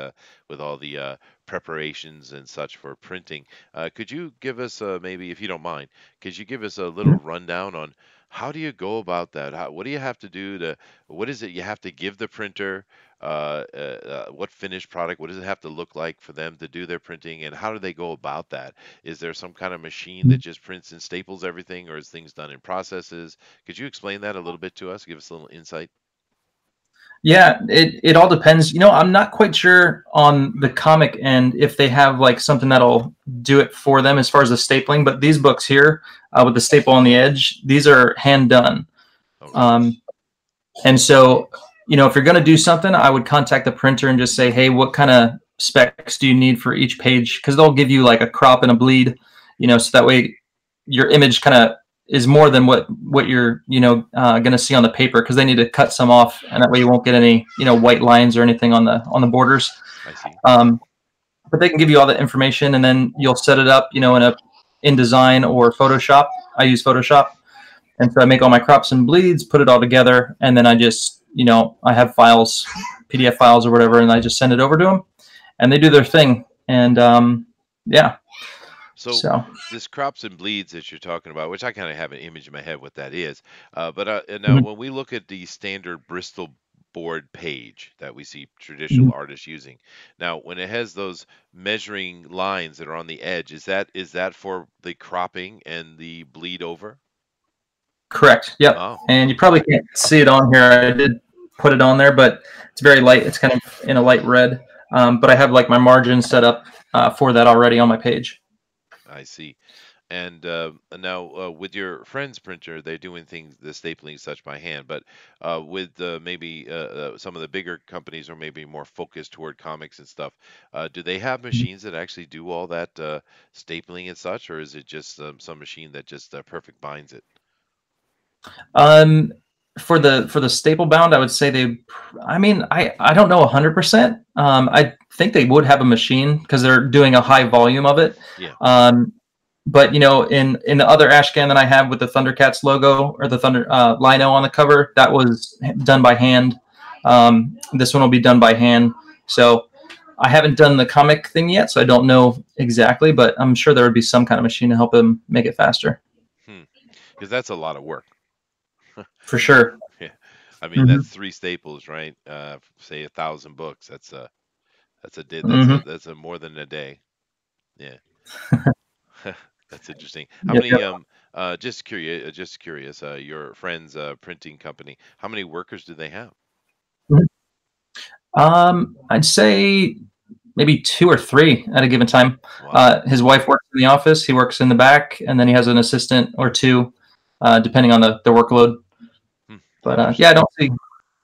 with all the preparations and such for printing. Could you give us, maybe, if you don't mind, could you give us a little Mhm. rundown on how do you go about that? What do you have to do to, what is it you have to give the printer? What finished product? What does it have to look like for them to do their printing? And how do they go about that? Is there some kind of machine that just prints and staples everything, or is things done in processes? Could you explain that a little bit to us? Give us a little insight. Yeah, it all depends. I'm not quite sure on the comic end if they have like something that'll do it for them as far as the stapling. But these books here, with the staple on the edge, these are hand done. Oh, really? Um, and so, if you're going to do something, I would contact the printer and just say, hey, what kind of specs do you need for each page? Because they'll give you like a crop and a bleed, so that way your image kind of is more than what you're going to see on the paper, because they need to cut some off, and that way you won't get any white lines or anything on the borders. I see. Um, but they can give you all that information, and then you'll set it up, in InDesign or Photoshop. I use Photoshop. And so I make all my crops and bleeds, put it all together, and then I just, I have files, PDF files or whatever, and I just send it over to them, and they do their thing. And yeah, So so this crops and bleeds that you're talking about, which I kind of have an image in my head what that is. But and now mhm, when we look at the standard Bristol board page that we see traditional mhm. artists using, now when it has those measuring lines that are on the edge, is that for the cropping and the bleed over? Correct. Yep. Oh, And you okay. probably can't see it on here. I did put it on there, but it's very light. It's kind of in a light red. But I have like my margin set up for that already on my page. I see. And now with your friend's printer, they're doing things, the stapling such by hand. But with maybe some of the bigger companies, or maybe more focused toward comics and stuff, do they have machines that actually do all that stapling and such, or is it just some machine that just perfect binds it? Um, for the staple bound, I would say I mean, I don't know 100%. I think they would have a machine because they're doing a high volume of it. Yeah, Um, but in the other Ashcan that I have with the Thundercats logo, or the Thunder Lino on the cover, that was done by hand. This one will be done by hand. So I haven't done the comic thing yet, so I don't know exactly, but I'm sure there would be some kind of machine to help them make it faster. because that's a lot of work. For sure. Yeah, I mean Hmm. that's three staples, right? Say 1,000 books. Hmm. That's a more than a day. Yeah. That's interesting. How Yep, many yep. just curious, your friend's printing company, how many workers do they have? I'd say maybe two or three at a given time. Wow. His wife works in the office. He works in the back, and then he has an assistant or two, depending on the workload. Hmm, But yeah, interesting. I don't see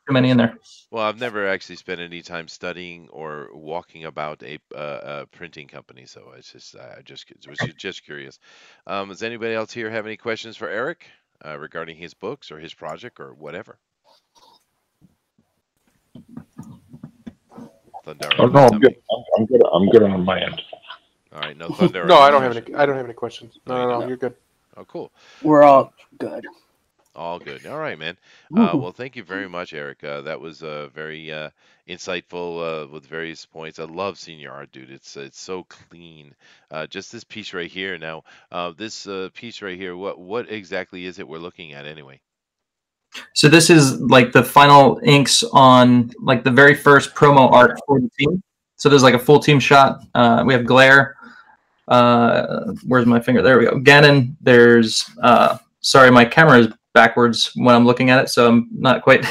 too many in there. Well, I've never actually spent any time studying or walking about a printing company, so it's just I just was just curious. Does anybody else here have any questions for Eric regarding his books or his project or whatever? Thundara, Oh please no, tell I'm good. me. I'm good. I'm good on my end. All right, no Thundara. No, I don't have questions? any. I don't have any questions. No, you No, don't. you're good. Oh, cool. We're all good. All good. All right, man. Woo. Well, thank you very much, Eric. That was very insightful with various points. I love seeing your art, dude. It's so clean. Just this piece right here. Now, this piece right here. What exactly is it we're looking at anyway? So this is like the final inks on like the very first promo art for the team. So there's like a full team shot. We have Glare. Where's my finger? There we go. Ganon. There's sorry, my camera is backwards when I'm looking at it, so I'm not quite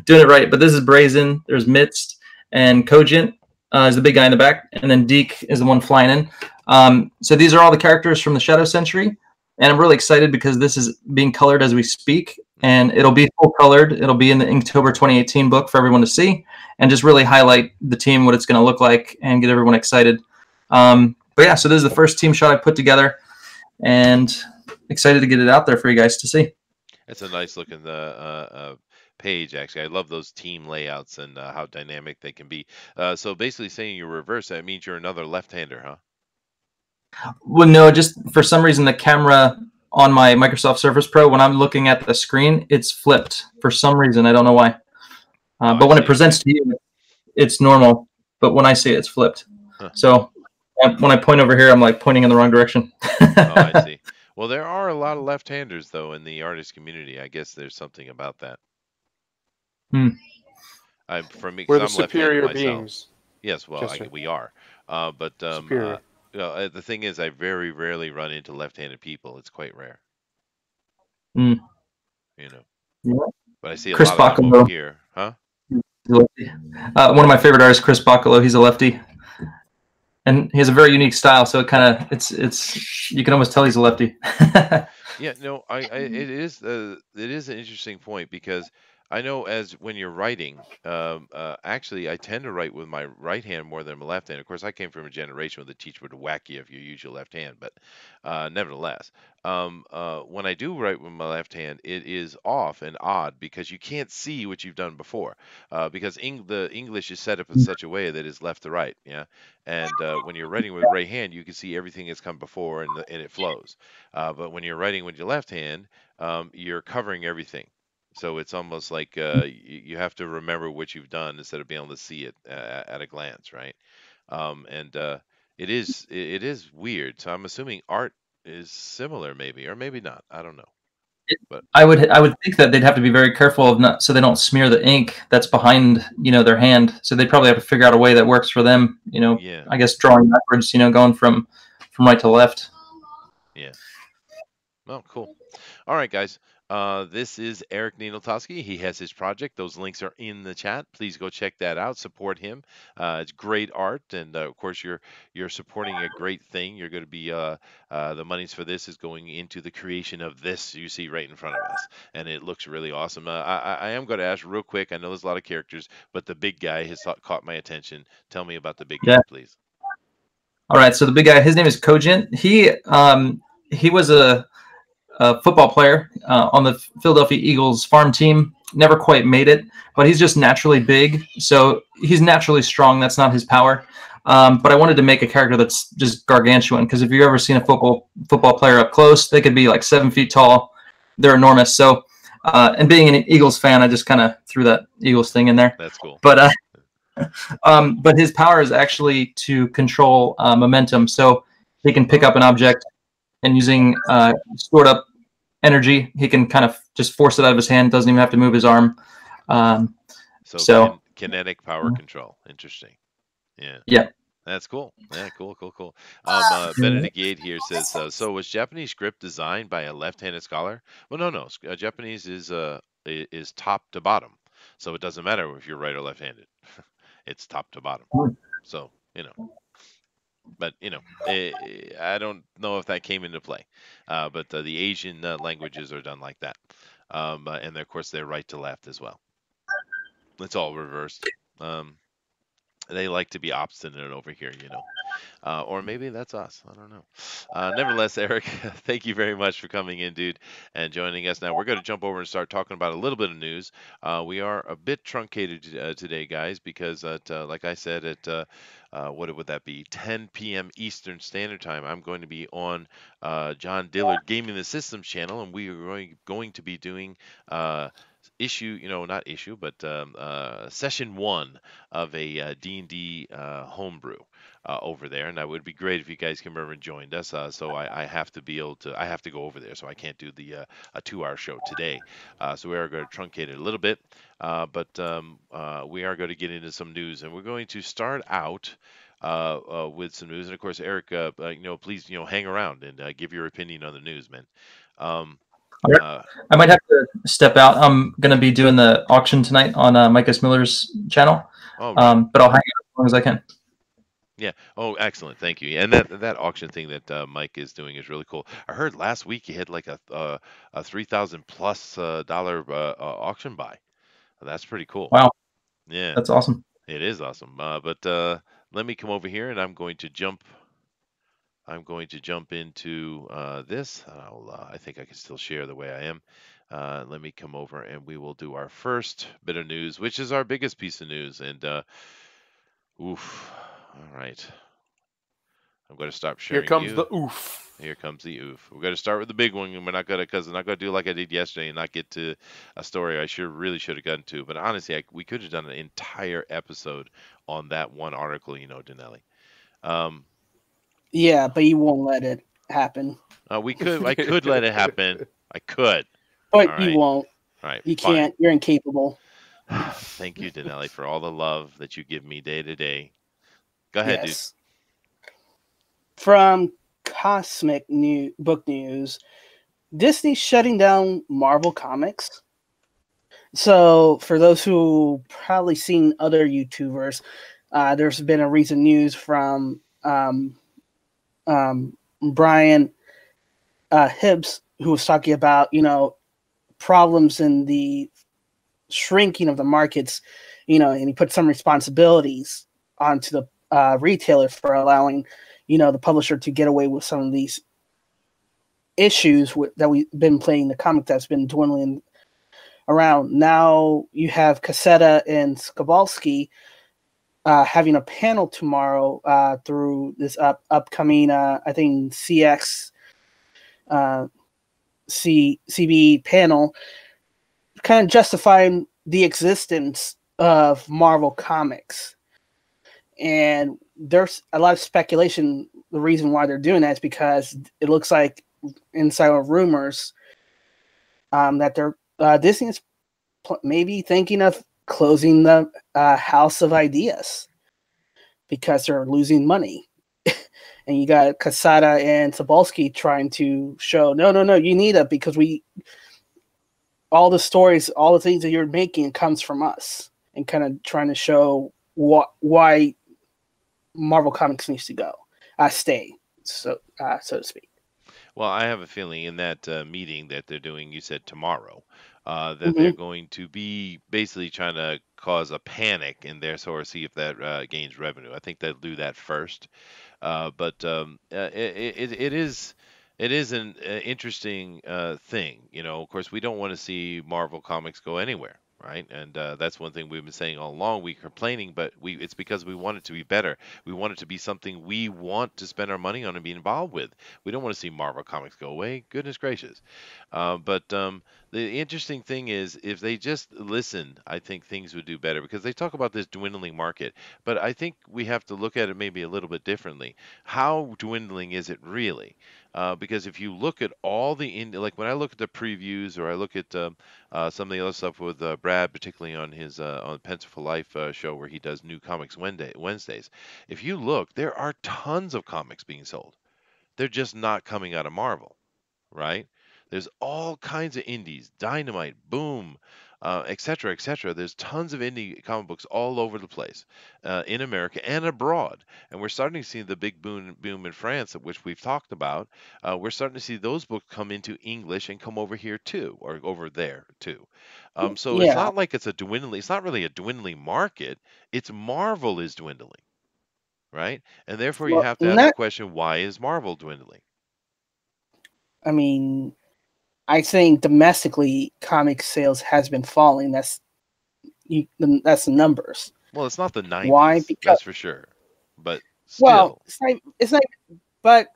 doing it right. But this is Brazen. There's Midst and Cogent is the big guy in the back, and then Deke is the one flying in. So these are all the characters from the Shadow Century, and I'm really excited because this is being colored as we speak, and it'll be full colored. It'll be in the Inktober 2018 book for everyone to see, and just really highlight the team, what it's going to look like, and get everyone excited. But yeah, so this is the first team shot I put together, and excited to get it out there for you guys to see. It's a nice looking page, actually. I love those team layouts and how dynamic they can be. So basically saying you're reverse, that means you're another left-hander, huh? Well, no, just for some reason, the camera on my Microsoft Surface Pro, when I'm looking at the screen, it's flipped for some reason. I don't know why. But when it presents to you, it's normal. But when I see it, it's flipped. Huh. So when I point over here, I'm like pointing in the wrong direction. Oh, I see. Well, there are a lot of left-handers, though, in the artist community. I guess there's something about that. For me, We're 'cause the I'm left-handed superior myself. beings. Yes, well, Chester. we are. But Superior. the thing is, I very rarely run into left-handed people. It's quite rare. Mm. You know. Yeah. But I see a Chris lot of them Bacalo. over here, huh? One of my favorite artists, Chris Bacalo. He's a lefty, and he has a very unique style. So it kind of it's you can almost tell he's a lefty. Yeah, no, it is an interesting point because I know as when you're writing, actually I tend to write with my right hand more than my left hand. Of course, I came from a generation where the teacher would whack you if you use your left hand, but nevertheless, when I do write with my left hand, it is off and odd because you can't see what you've done before, because the English is set up in such a way that it's left to right, yeah, and when you're writing with right hand, you can see everything that's come before and it flows. But when you're writing with your left hand, you're covering everything. So it's almost like you have to remember what you've done instead of being able to see it at a glance, right? And it is weird. So I'm assuming art is similar, maybe, or maybe not. I don't know. But I would think that they'd have to be very careful of not so they don't smear the ink that's behind their hand. So they probably have to figure out a way that works for them. yeah, I guess drawing backwards. Going from right to left. yeah. Oh, cool. All right, guys. This is Eric Ninaltowski. He has his project. Those links are in the chat. Please go check that out. Support him. It's great art, and of course, you're supporting a great thing. You're going to be the monies for this is going into the creation of this you see right in front of us, and it looks really awesome. I am going to ask real quick. I know there's a lot of characters, but the big guy has caught my attention. Tell me about the big guy, please. All right. So the big guy, his name is Cogent. He was a football player on the Philadelphia Eagles farm team. Never quite made it, but he's just naturally big. So he's naturally strong. That's not his power. But I wanted to make a character that's just gargantuan because if you've ever seen a football player up close, they could be like 7 feet tall. They're enormous. So, and being an Eagles fan, I just kind of threw that Eagles thing in there. That's cool. But his power is actually to control momentum. So he can pick up an object and using stored up energy, he can kind of just force it out of his hand. Doesn't even have to move his arm. Kinetic power control. Interesting. Yeah. Yeah. That's cool. Yeah, cool. Benedict Yade here says, so was Japanese script designed by a left-handed scholar? Well, no. Japanese is top to bottom, so it doesn't matter if you're right or left-handed. It's top to bottom. So but I don't know if that came into play. But the Asian languages are done like that, and of course they're right to left as well. It's all reversed. Um, they like to be obstinate over here, or maybe that's us. I don't know. Nevertheless, Eric, thank you very much for coming in, dude, and joining us. Now we're going to jump over and start talking about a little bit of news. We are a bit truncated today, guys, because like I said, at what would that be? 10 p.m. Eastern Standard Time. I'm going to be on John Dillard Gaming the Systems channel, and we are going to be doing. Issue, not issue, but session one of a D&D homebrew over there, and that would be great if you guys come over and joined us. So I have to be able to, I have to go over there, so I can't do the a 2 hour show today. So we are going to truncate it a little bit, but we are going to get into some news, and we're going to start out. With some news, and of course, Eric, please, hang around and give your opinion on the news, man. Um, All right. uh, I might have to step out. I'm going to be doing the auction tonight on Mike S. Miller's channel, oh, really? but I'll hang out as long as I can. Yeah. Oh, excellent. Thank you. And that auction thing that Mike is doing is really cool. I heard last week he had like a 3,000 plus dollar auction buy. That's pretty cool. Wow, Yeah, that's awesome. it is awesome. But let me come over here and I'm going to jump. I'm going to jump into this. I think I can still share the way I am. Let me come over and we will do our first bit of news, which is our biggest piece of news. And oof. All right. I'm going to stop Here sharing comes you. the oof. Here comes the oof. We're going to start with the big one, and we're not going to, because I'm not going to do like I did yesterday and not get to a story I really should have gotten to. But honestly, we could have done an entire episode on that one article, Dinelli. Yeah, but you won't let it happen. We could. I could let it happen. I could. But All you right. won't. All right. You fine. can't. You're incapable. Thank you, Dinelli, for all the love that you give me day to day. Go ahead, Yes. From Cosmic Book News, Disney's shutting down Marvel Comics. So, for those who probably seen other YouTubers, there's been a recent news from Brian Hibbs, who was talking about, problems in the shrinking of the markets, and he put some responsibilities onto the retailer for allowing, the publisher to get away with some of these issues that we've been playing the comic that's been dwindling around. Now you have Cassetta and Skabalski having a panel tomorrow through this upcoming, I think, CX CB panel, kind of justifying the existence of Marvel Comics. And there's a lot of speculation. The reason why they're doing that is because it looks like inside of rumors that they're Disney is maybe thinking of closing the House of Ideas because they're losing money. And you got Casada and Sobolski trying to show, no, you need it because all the stories, all the things that you're making comes from us, and kind of trying to show why Marvel Comics needs to go, stay, so to speak. Well, I have a feeling in that meeting that they're doing, you said tomorrow, that they're going to be basically trying to cause a panic in there, so or see if that gains revenue. I think they'll do that first. But it is an interesting thing. Of course, we don't want to see Marvel Comics go anywhere, right? And that's one thing we've been saying all along. We're complaining, but it's because we want it to be better. We want it to be something we want to spend our money on and be involved with. We don't want to see Marvel Comics go away. Goodness gracious. But the interesting thing is, if they just listen, I think things would do better, because they talk about this dwindling market. But I think we have to look at it maybe a little bit differently. How dwindling is it really? Because if you look at all like when I look at the previews, or I look at some of the other stuff with Brad, particularly on his on Pencil for Life show where he does New Comics Wednesdays. If you look, there are tons of comics being sold. They're just not coming out of Marvel, right? There's all kinds of indies, Dynamite, Boom, et cetera, et cetera. There's tons of indie comic books all over the place, in America and abroad. And we're starting to see the big boom in France, which we've talked about. We're starting to see those books come into English and come over here too, or over there too. So it's Yeah. not like it's a dwindling. It's not really a dwindling market. It's Marvel is dwindling, right? And therefore, you Well, have to and ask the that, question: Why is Marvel dwindling? I mean, I think domestically, comic sales has been falling. That's the numbers. Well, it's not the Why? 90s, Because that's for sure. But well, still, it's not, but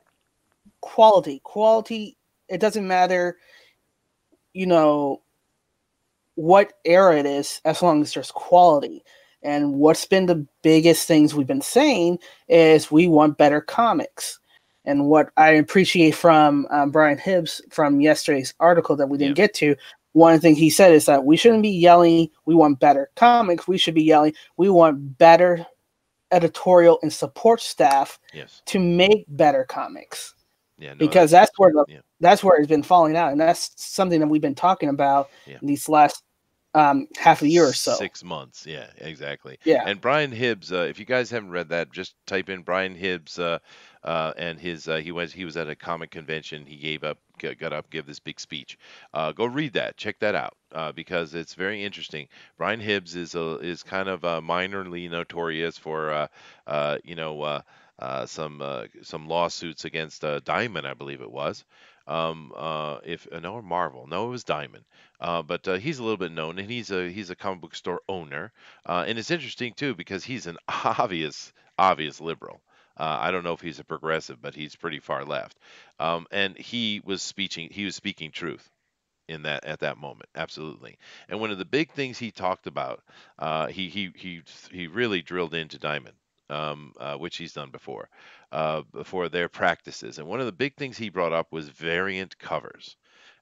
quality. It doesn't matter, you know, what era it is, as long as there's quality. And what's been the biggest things we've been saying is we want better comics. And what I appreciate from Brian Hibbs from yesterday's article that we yeah, didn't get to, one of the things he said is that we shouldn't be yelling, we want better comics. We should be yelling, we want better editorial and support staff yes, to make better comics. yeah, no, Because that's yeah, that's where it's been falling out. And that's something that we've been talking about yeah. in these last half a year or so. 6 months, yeah, exactly. Yeah. And Brian Hibbs, if you guys haven't read that, just type in Brian Hibbs, and his he was at a comic convention. He got up, give this big speech. Go read that, check that out, because it's very interesting. Brian Hibbs is kind of minorly notorious for some lawsuits against Diamond, I believe it was. If no Marvel, no, it was Diamond. But he's a little bit known, and he's a comic book store owner, and it's interesting too because he's an obvious liberal. I don't know if he's a progressive, but he's pretty far left. And he was speaking truth in that at that moment, absolutely. And one of the big things he talked about, he really drilled into Diamond, which he's done before their practices. And one of the big things he brought up was variant covers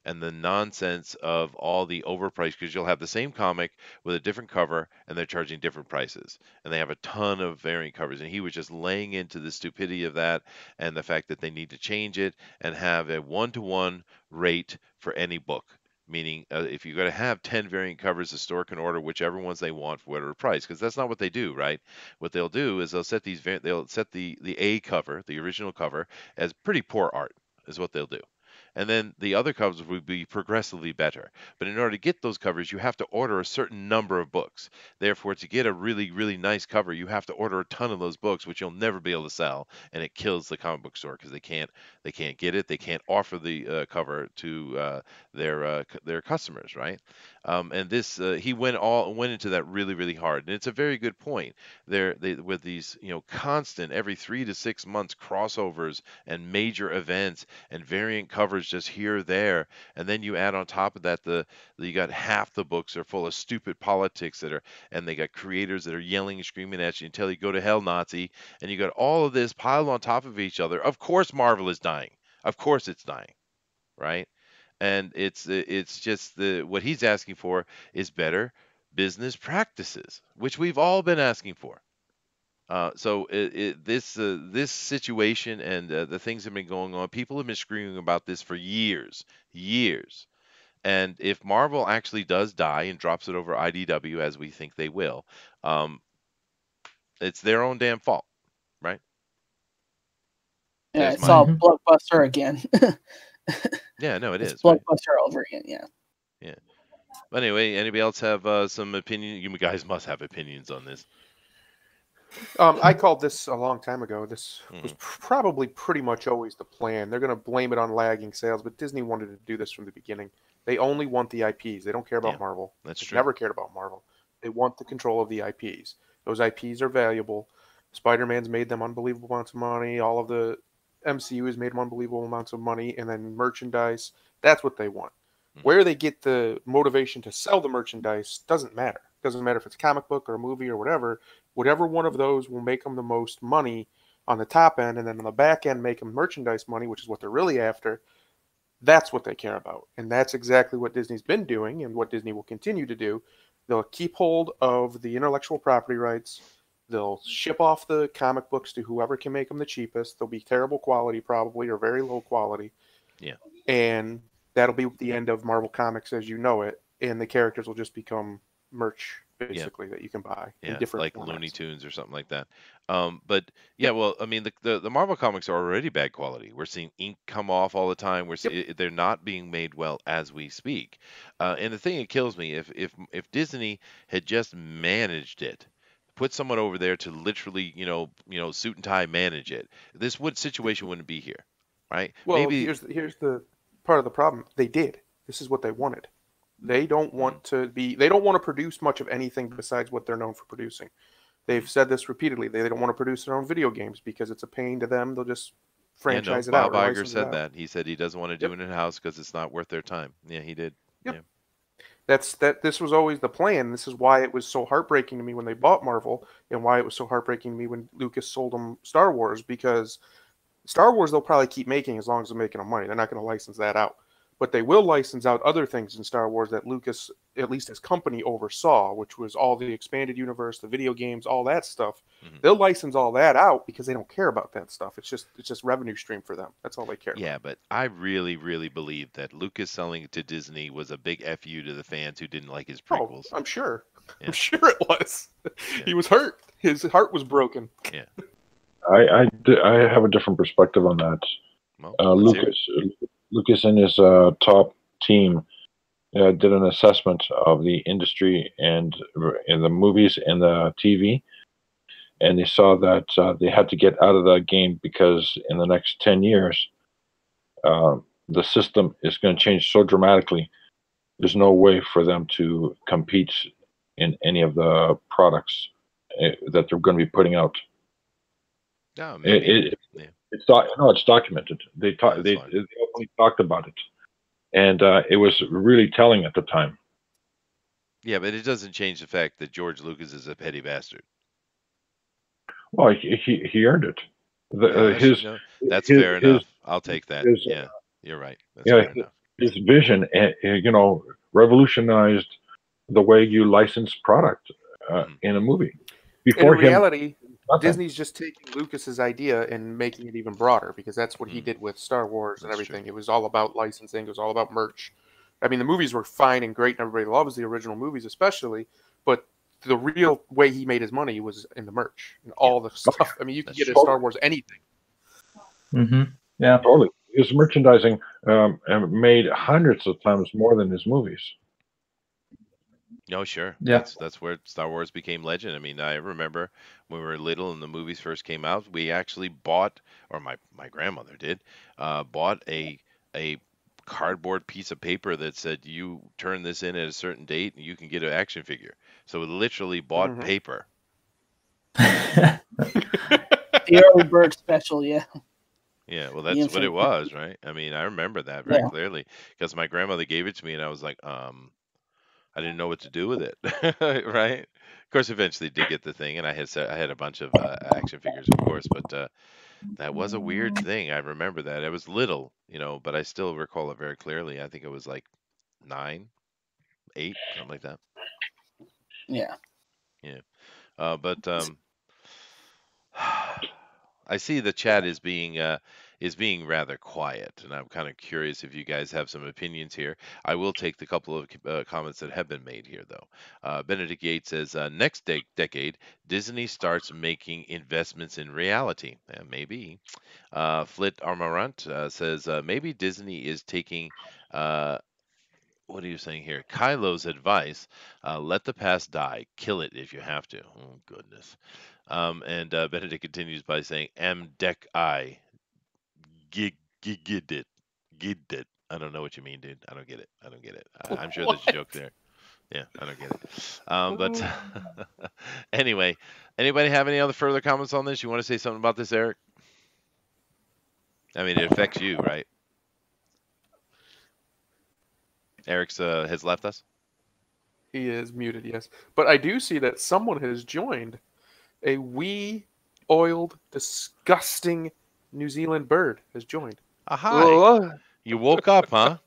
and the nonsense of all the overpriced, because you'll have the same comic with a different cover and they're charging different prices, and they have a ton of variant covers, and he was just laying into the stupidity of that and the fact that they need to change it and have a one-to-one rate for any book. Meaning, if you're going to have 10 variant covers, the store can order whichever ones they want for whatever price. Because that's not what they do, right? What they'll do is they'll set the A cover, the original cover, as pretty poor art, is what they'll do. And then the other covers will be progressively better. But in order to get those covers, you have to order a certain number of books. Therefore, to get a really, really nice cover, you have to order a ton of those books, which you'll never be able to sell, and it kills the comic book store because they can't get it. They can't offer the cover to their customers, right? And this he went into that really, really hard, and it's a very good point. With these constant every 3 to 6 months crossovers and major events and variant covers just here or there, and then you add on top of that you got half the books are full of stupid politics and they got creators that are yelling and screaming at you until you go to hell, Nazi, and you got all of this piled on top of each other. Of course, Marvel is dying. Of course, it's dying, right? And it's just what he's asking for is better business practices, which we've all been asking for. This situation and the things that have been going on, people have been screaming about this for years, years. And if Marvel actually does die and drops it over IDW, as we think they will, it's their own damn fault, right? Yeah, There's it's my all Mhm. blockbuster again. yeah, no, it It's is, right? blockbuster over again. Yeah. Yeah. But anyway, anybody else have some opinion? You guys must have opinions on this. I called this a long time ago. This was Hmm. probably pretty much always the plan. They're going to blame it on lagging sales, but Disney wanted to do this from the beginning. They only want the IPs. They don't care Yeah, about Marvel. that's They've true. never cared about Marvel. They want the control of the IPs. Those IPs are valuable. Spider-Man's made them unbelievable amounts of money. All of the MCU has made them unbelievable amounts of money, and then merchandise. That's what they want. Hmm. Where they get the motivation to sell the merchandise doesn't matter. Doesn't matter if it's a comic book or a movie or whatever. Whatever one of those will make them the most money on the top end, and then on the back end make them merchandise money, which is what they're really after. That's what they care about, and that's exactly what Disney's been doing, and what Disney will continue to do. They'll keep hold of the intellectual property rights. They'll ship off the comic books to whoever can make them the cheapest. They'll be terrible quality, probably, or very low quality, Yeah. and that'll be the end of Marvel Comics as you know it. and the characters will just become merch basically that you can buy in Yeah, different like formats. Looney Tunes or something like that. But yeah, well, I mean, the Marvel comics are already bad quality. We're seeing ink come off all the time. They're not being made well as we speak. And the thing that kills me, if Disney had just managed it, put someone over there to literally, suit and tie manage it, this situation wouldn't be here, right? Well, Maybe. here's the part of the problem. They did. This is what they wanted. They don't want to be. They don't want to produce much of anything besides what they're known for producing. They've said this repeatedly. They don't want to produce their own video games because it's a pain to them. They'll just Yeah, no, franchise it out Bob or Iger license it said out. that. He said he doesn't want to do it in house because it's not worth their time. Yeah, he did. Yep. Yeah. This was always the plan. This is why it was so heartbreaking to me when they bought Marvel, and why it was so heartbreaking to me when Lucas sold them Star Wars, because Star Wars they'll probably keep making as long as they're making them money. They're not going to license that out. But they will license out other things in Star Wars that Lucas, at least his company, oversaw, which was all the expanded universe, the video games, all that stuff. Mm-hmm. They'll license all that out because they don't care about that stuff. It's just revenue stream for them. That's all they care about. Yeah, but I really, really believe that Lucas selling it to Disney was a big FU to the fans who didn't like his prequels. Oh, I'm sure. Yeah. I'm sure it was. Yeah. He was hurt. His heart was broken. Yeah. I have a different perspective on that. Well, Lucas and his top team did an assessment of the industry and in the movies and the TV, and they saw that they had to get out of that game because in the next 10 years, the system is going to change so dramatically. There's no way for them to compete in any of the products that they're going to be putting out. No, It's documented. They openly talked about it, and it was really telling at the time. Yeah, but it doesn't change the fact that George Lucas is a petty bastard. Well, he earned it. That's fair enough. I'll take that. Yeah, you're right. That's fair enough. His vision, revolutionized the way you license product in a movie. Before in reality, Disney's just taking Lucas's idea and making it even broader, because that's what he did with Star Wars and everything. True. It was all about licensing. It was all about merch. I mean, the movies were fine and great, and everybody loves the original movies especially, but the real way he made his money was in the merch and all the stuff. I mean, you can get a Star Wars anything. Mm-hmm. Yeah. Totally. His merchandising made hundreds of times more than his movies. No, sure. Yeah. That's where Star Wars became legend. I mean, I remember when we were little and the movies first came out, we actually bought, or my grandmother did, bought a cardboard piece of paper that said you turn this in at a certain date and you can get an action figure. So we literally bought paper. The early bird special, yeah. Yeah, well, that's what it was, right? I mean, I remember that very clearly because my grandmother gave it to me and I was like, I didn't know what to do with it, right? Of course, eventually did get the thing, and I had a bunch of action figures, of course, but that was a weird thing. I remember that. It was little, but I still recall it very clearly. I think it was like 9, 8, something like that. Yeah. Yeah. But I see the chat is being rather quiet, and I'm kind of curious if you guys have some opinions here. I will take the couple of comments that have been made here, though. Benedict Yates says, next decade, Disney starts making investments in reality. Maybe. Flit Armarant says, maybe Disney is taking... what are you saying here? Kylo's advice, let the past die. Kill it if you have to. Oh, goodness. And Benedict continues by saying, Dec I. Gid it. I don't know what you mean, dude. I don't get it. I'm sure there's a joke there. Yeah, I don't get it. But anyway, anybody have any other further comments on this? You want to say something about this, Eric? I mean, it affects you, right? Eric's has left us. He is muted, yes. But I do see that someone has joined. A wee, oiled, disgusting New Zealand bird has joined. Hi. Well, you woke up, huh?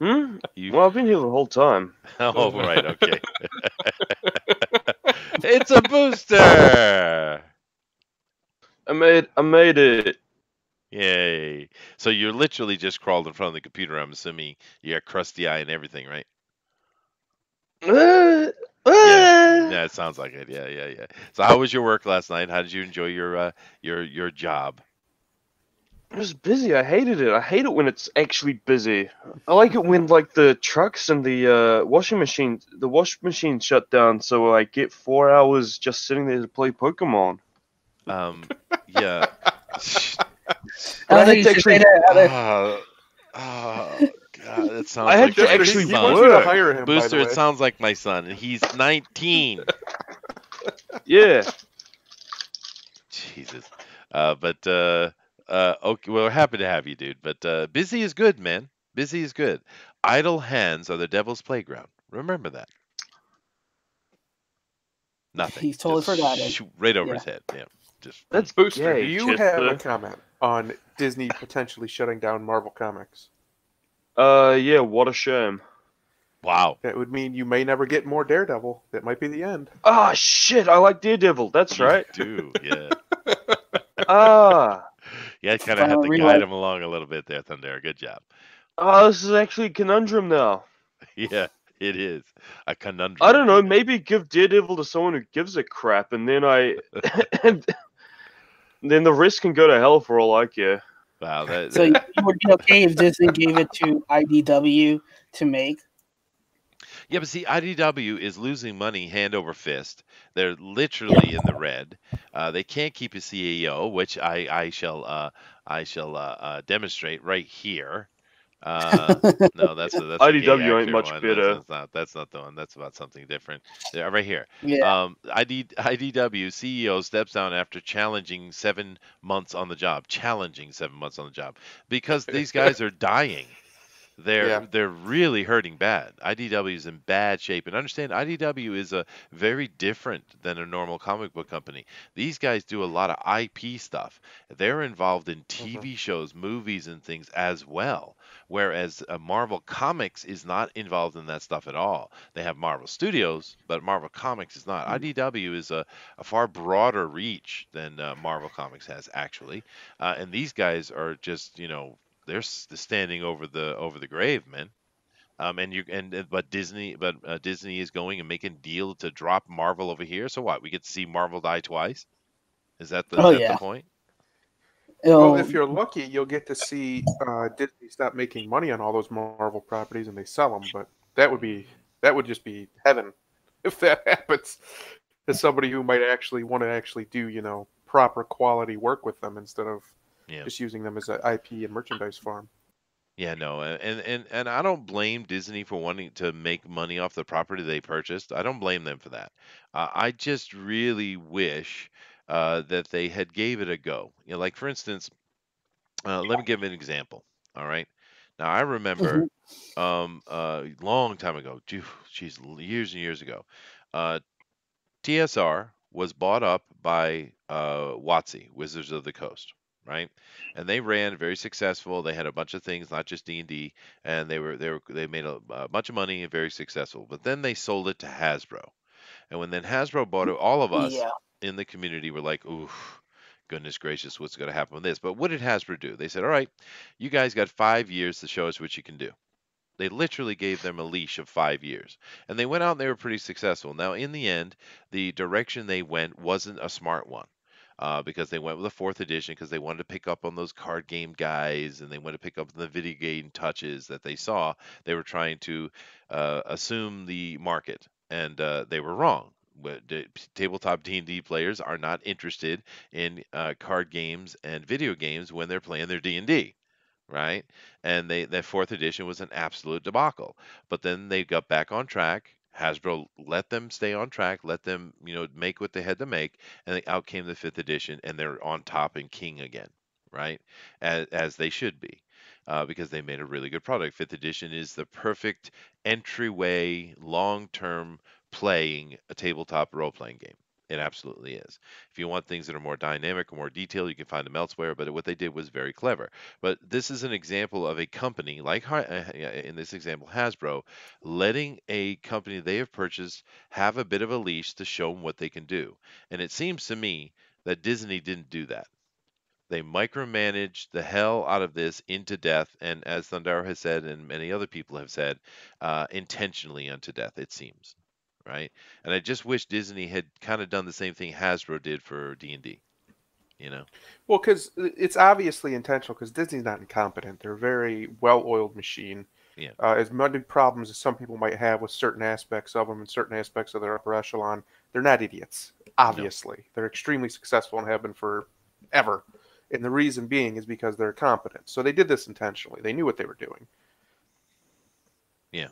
Well, I've been here the whole time. Oh, right, okay. It's a booster! I made it. Yay. So you literally just crawled in front of the computer. I'm assuming you got crusty eye and everything, right? Uh, Yeah, it sounds like it. Yeah. So, how was your work last night? How did you enjoy your job? It was busy. I hated it. I hate it when it's actually busy. I like it when like the trucks and the wash machine shut down, so I get 4 hours just sitting there to play Pokemon. Um, yeah. But I I think had you to should say actually, that. God, that sounds I had like to my Jester, actually he son. wants you to work. hire him, by Booster, the it way. sounds like my son, and he's 19. Yeah. Jesus. But okay, well, we're happy to have you, dude. But busy is good, man. Busy is good. Idle hands are the devil's playground. Remember that. Nothing. He's totally Just forgot it. shoot right over Yeah. his head. Yeah. Just That's Booster, do gay, you have a Chester. comment on Disney potentially shutting down Marvel Comics? Yeah, what a shame. wow. That would mean you may never get more Daredevil. That might be the end. Ah, shit, I like Daredevil. That's You right. do, yeah. Ah. Yeah, I kind of had to Rewind. guide him along a little bit there, Thunder. Good job. Oh, this is actually a conundrum now. Yeah, it is a I conundrum. don't know, even. maybe give Daredevil to someone who gives a crap, and then and then the rest can go to hell for all I care. Wow, So you would be okay if Disney gave it to IDW to make? yeah, but see, IDW is losing money hand over fist. They're literally in the red. They can't keep a CEO, which I shall demonstrate right here. Uh, no, that's a gay IDW ain't actor much one. better. That's not the one. That's about something different. Yeah, right here. Yeah. IDW CEO steps down after challenging 7 months on the job. Challenging 7 months on the job because these guys are dying. Yeah. They're really hurting bad. IDW is in bad shape, and understand IDW is a very different than a normal comic book company. These guys do a lot of IP stuff. They're involved in Mhm. TV shows, movies, and things as well. Whereas Marvel Comics is not involved in that stuff at all. They have Marvel Studios, but Marvel Comics is not. IDW is a far broader reach than Marvel Comics has actually, and these guys are just they're standing over the grave, man. And you but Disney is going and making deal to drop Marvel over here. So what? We get to see Marvel die twice. Is Oh that the yeah. point? Well, It'll, if you're lucky, you'll get to see Disney stop making money on all those Marvel properties and they sell them. But that would just be heaven if that happens to somebody who might actually want to actually do proper quality work with them instead of Yeah. just using them as an IP and merchandise farm. Yeah, no, and I don't blame Disney for wanting to make money off the property they purchased. I don't blame them for that. I just really wish that they had gave it a go. Like for instance, let me give an example. All right. Now I remember Mhm. long time ago, geez, years and years ago, uh, TSR was bought up by WotC, Wizards of the Coast, right? And they ran very successful. They had a bunch of things, not just D&D, and they made a bunch of money and very successful. But then they sold it to Hasbro. And when then Hasbro bought it, all of us Yeah. in the community were like, "Ooh, goodness gracious, what's going to happen with this?" But what did Hasbro do? They said, "All right, you guys got 5 years to show us what you can do." They literally gave them a leash of 5 years. And they went out and they were pretty successful. Now, in the end, the direction they went wasn't a smart one. Because they went with a fourth edition because they wanted to pick up on those card game guys and they wanted to pick up on the video game touches that they saw. They were trying to assume the market, and they were wrong. Tabletop D&D players are not interested in card games and video games when they're playing their D&D, right? And that fourth edition was an absolute debacle. But then they got back on track. Hasbro let them stay on track, let them, make what they had to make, and out came the fifth edition, and they're on top and king again, right? As they should be, because they made a really good product. Fifth edition is the perfect entryway, long-term playing a tabletop role-playing game. It absolutely is. If you want things that are more dynamic or more detailed, you can find them elsewhere. But what they did was very clever. But this is an example of a company like, in this example, Hasbro, letting a company they have purchased have a bit of a leash to show them what they can do. And it seems to me that Disney didn't do that. They micromanage the hell out of this into death, and as Thundaro has said, and many other people have said, intentionally unto death. It seems, right? And I just wish Disney had kind of done the same thing Hasbro did for D&D. You know? Well, because it's obviously intentional. Because Disney's not incompetent; they're a very well-oiled machine. Yeah. As many problems as some people might have with certain aspects of them and certain aspects of their upper echelon, they're not idiots. Obviously, they're extremely successful and have been forever. And the reason being is because they're competent. So they did this intentionally. They knew what they were doing. Yeah.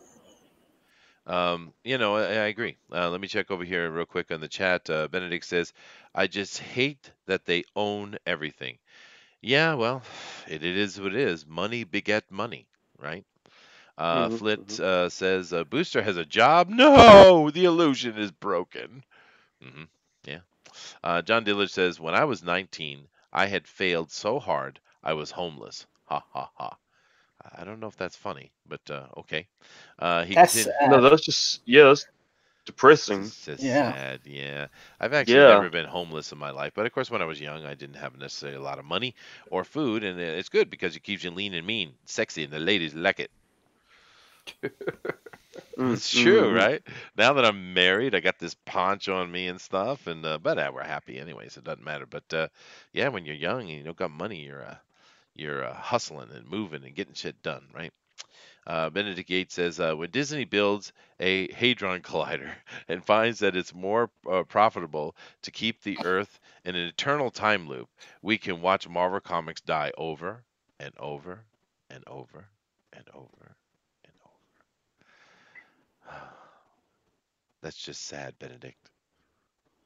I agree. Let me check over here real quick on the chat. Benedict says, I just hate that they own everything. Yeah, well, it is what it is. Money beget money, right? Flit says, Booster has a job? No, the illusion is broken. Yeah. John Dillard says, when I was 19, I had failed so hard I was homeless. Ha ha ha. I don't know if that's funny, but okay. That's No, that's just that's depressing. It's just Yeah. sad, yeah. I've actually never been homeless in my life, but of course, when I was young, I didn't have necessarily a lot of money or food, and it's good because it keeps you lean and mean, sexy, and the ladies like it. It's true, right? Now that I'm married, I got this paunch on me and stuff, and but we're happy anyway, so it doesn't matter. But yeah, when you're young and you don't got money, you're hustling and moving and getting shit done, right? Benedict Gates says, when Disney builds a Hadron Collider and finds that it's more profitable to keep the Earth in an eternal time loop, we can watch Marvel Comics die over and over and over and over and over. That's just sad, Benedict.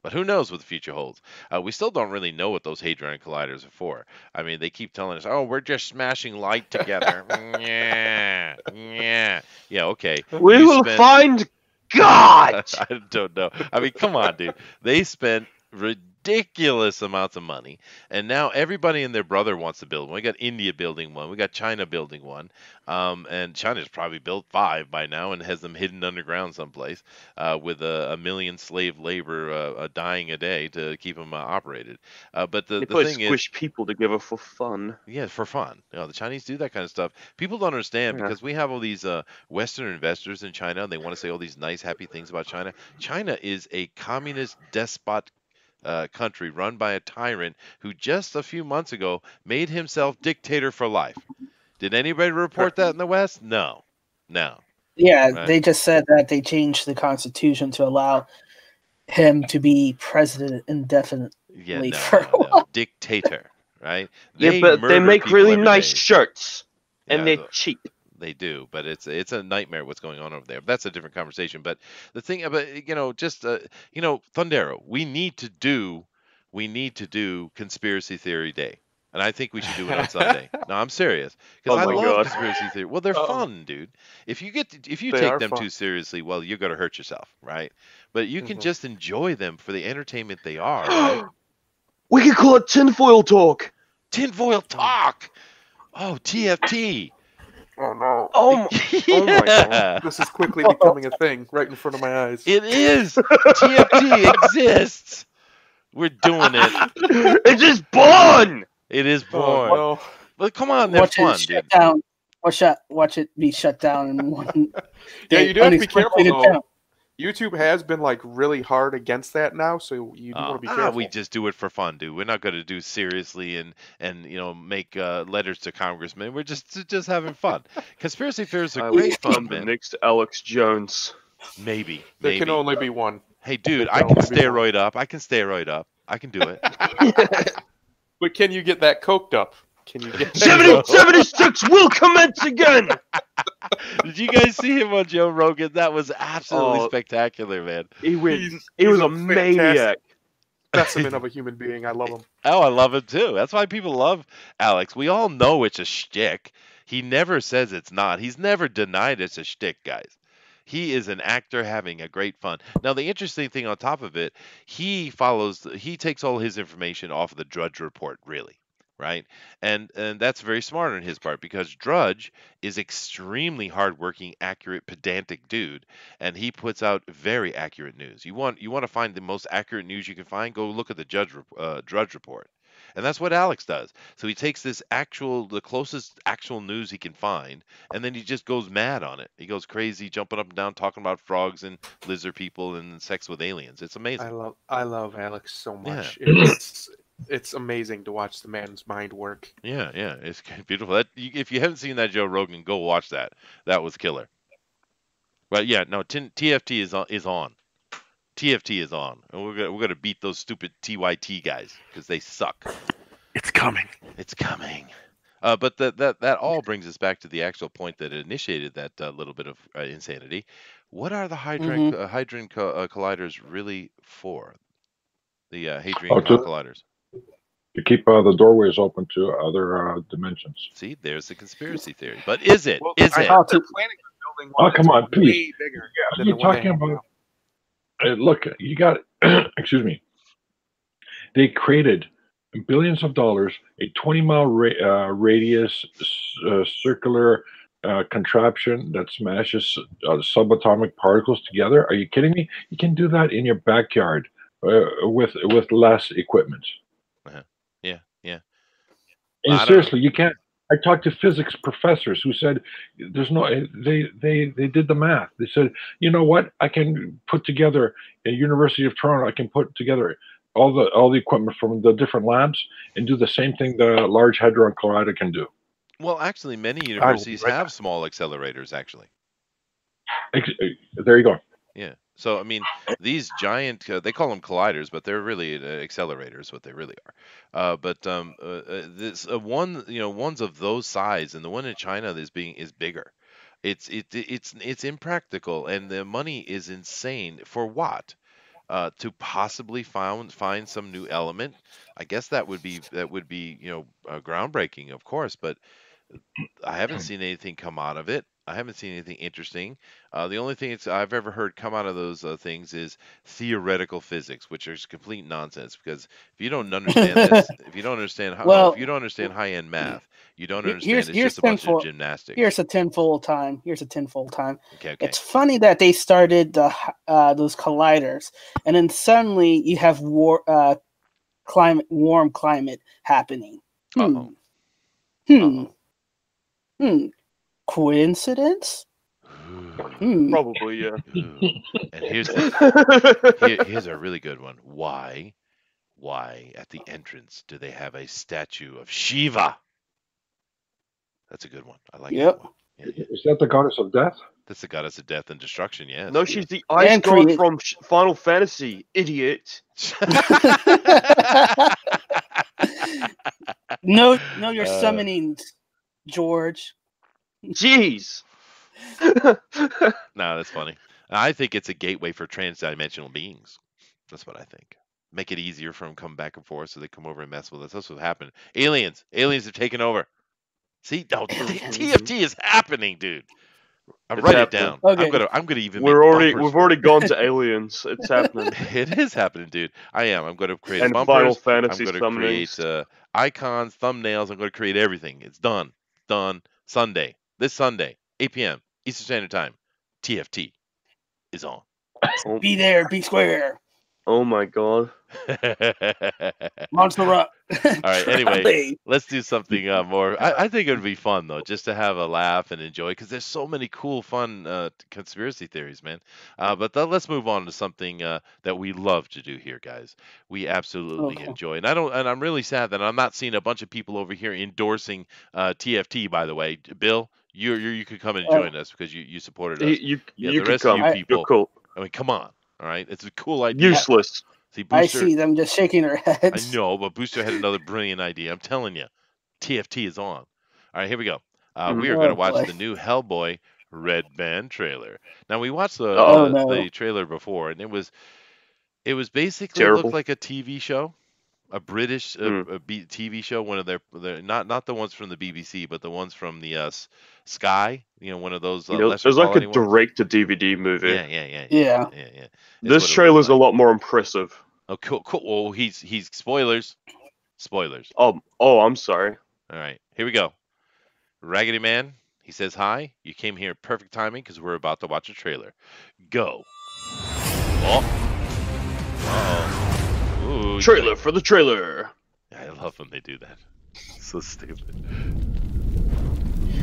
But who knows what the future holds? We still don't really know what those Hadron Colliders are for. I mean, they keep telling us, oh, we're just smashing light together. Yeah, yeah. Yeah, okay. We will find God! I don't know. I mean, come on, dude. They spent ridiculous amounts of money, and now everybody and their brother wants to build one. We got India building one, we got China building one, and China's probably built 5 by now and has them hidden underground someplace, with a million slave labor dying a day to keep them operated. But the thing squish people together for fun. Yeah, for fun. The Chinese do that kind of stuff. People don't understand because we have all these Western investors in China, and they want to say all these nice, happy things about China. China is a communist despot country run by a tyrant who just a few months ago made himself dictator for life. Did anybody report that in the West? No. Yeah, right? They just said that they changed the constitution to allow him to be president indefinitely. Yeah, no. Dictator, right? But they make really nice shirts, and they're cheap. They do, but it's a nightmare what's going on over there. But that's a different conversation. But the thing about Thundero, we need to do Conspiracy Theory Day, and I think we should do it on Sunday. No, I'm serious because I love conspiracy theory. Well, they're fun, dude. If you take them too seriously, well, you're gonna hurt yourself, right? But you can just enjoy them for the entertainment they are. Right? We could call it tinfoil talk. Tinfoil talk. Oh, TFT. Oh no! Oh my God! This is quickly becoming a thing right in front of my eyes. It is. TFT exists. We're doing it. It is born. It is born. No. But come on, they're fun, dude. Down. Watch it be shut down in one. Yeah, you do have to be careful though. YouTube has been like really hard against that now, so you do want to be careful. We just do it for fun, dude. We're not going to do seriously and make letters to congressmen. We're just having fun. Conspiracy theories are great fun, man. The next Alex Jones. Maybe. There can only be one. Hey, dude, I can steroid up. I can do it. But can you get that coked up? Can you get 76 will commence again? Did you guys see him on Joe Rogan? That was absolutely spectacular, man. He was a maniac. Specimen of a human being. I love him. Oh, I love him too. That's why people love Alex. We all know it's a shtick. He never says it's not. He's never denied it's a shtick, guys. He is an actor having a great fun. Now, the interesting thing on top of it, he takes all his information off of the Drudge Report, really. Right, and that's very smart on his part because Drudge is extremely hardworking, accurate, pedantic dude, and he puts out very accurate news. You want to find the most accurate news you can find? Go look at the Drudge Report. And that's what Alex does. So he takes the closest actual news he can find, and then he just goes mad on it. He goes crazy, jumping up and down, talking about frogs and lizard people and sex with aliens. It's amazing. I love Alex so much. Yeah. It's amazing to watch the man's mind work. Yeah, it's beautiful. If you haven't seen that Joe Rogan, go watch that. That was killer. But yeah, no, TFT is on. TFT is on, and we're gonna beat those stupid TYT guys because they suck. It's coming. It's coming. But that all brings us back to the actual point that initiated that little bit of insanity. What are the hadron colliders really for? The hadron colliders. To keep the doorways open to other dimensions. See, there's the conspiracy theory. But is it? Well, is I it? thought they're planning on building one come on, way please. bigger. Yeah, you're talking about. Look, you got. Excuse me. They created billions of dollars, a 20-mile radius circular contraption that smashes subatomic particles together. Are you kidding me? You can do that in your backyard with less equipment. Yeah. And seriously, you can't. I talked to physics professors who said there's no. They did the math. They said, you know what? I can put together at University of Toronto. I can put together all the equipment from the different labs and do the same thing the Large Hadron Collider can do. Well, actually, many universities have small accelerators. Actually, there you go. Yeah. So I mean, these giant they call them colliders, but they're really accelerators. What they really are. But this ones of those size, and the one in China is bigger. It's impractical, and the money is insane for what? To possibly find some new element. I guess that would be groundbreaking, of course, but I haven't seen anything come out of it. I haven't seen anything interesting. The only thing I've ever heard come out of those things is theoretical physics, which is complete nonsense. Because if you don't understand this, if you don't understand high-end math, you don't understand. It's just a bunch of gymnastics. Here's a tinfoil time. Okay. It's funny that they started those colliders, and then suddenly you have warm climate happening. Coincidence? Probably, yeah. And here's a really good one. Why at the entrance do they have a statue of Shiva? That's a good one. I like that one. Yeah. Is that the goddess of death? That's the goddess of death and destruction, yes. No, she's the ice god from Final Fantasy, idiot. No, your summonings, George. Jeez. No, that's funny. I think it's a gateway for trans-dimensional beings. That's what I think. Make it easier for them to come back and forth so they come over and mess with us. That's what happened. Aliens have taken over. See, TFT is happening, dude. I'll write it down. Okay. I'm gonna even. We've already gone to aliens. It's happening. It is happening, dude. I am. I'm gonna create and bumpers. Final Fantasy I'm gonna create icons, thumbnails. I'm gonna create everything. It's done. Sunday. This Sunday, 8 p.m. Eastern Standard Time. TFT is on. Be there. Be square. Oh my god. Monster Rock. All right. Anyway, let's do something more. I think it would be fun though, just to have a laugh and enjoy, because there's so many cool, fun conspiracy theories, man. But let's move on to something that we love to do here, guys. We absolutely enjoy, and I'm really sad that I'm not seeing a bunch of people over here endorsing TFT. By the way, Bill, you could come and join us because you supported us. You the could rest come. of you people. You're cool. I mean, come on. All right, it's a cool idea. Useless. See, Booster, I see them just shaking their heads. I know, but Booster had another brilliant idea. I'm telling you, TFT is on. All right, here we go. We are going to watch the new Hellboy Red Band trailer. Now, we watched the trailer before, and it was basically looked like a TV show, a British TV show. One of their not the ones from the BBC, but the ones from the Sky. One of those. It was like a direct-to-DVD movie. Yeah. This trailer's a lot more impressive. Oh, cool. Oh, he's spoilers. Oh, I'm sorry. All right, here we go. Raggedy Man, he says hi. You came here at perfect timing because we're about to watch a trailer. Go. Oh. Uh-oh. Ooh, trailer for the trailer. I love when they do that. So stupid.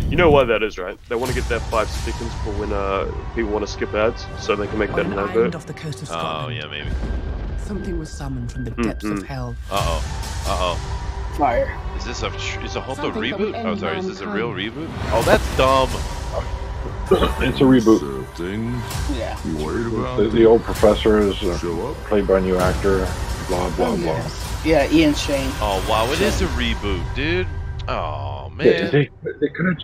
You know why that is, right? They want to get that 5 seconds for when people want to skip ads, so they can make that On an an advert. island off the coast of Oh, Scotland, yeah, maybe. something was summoned from the depths of hell. Uh-oh. Fire. Is this a Hoto Something that would reboot? end Oh, sorry, is this a real mankind. reboot? Oh, that's dumb. It's a reboot. Something Yeah. you worried about? The old professor is Show up. played by a new actor. Blah blah Oh, blah. yes. Yeah, Ian Shane. Oh, wow, it is a reboot, dude. Oh, They, man. they could have.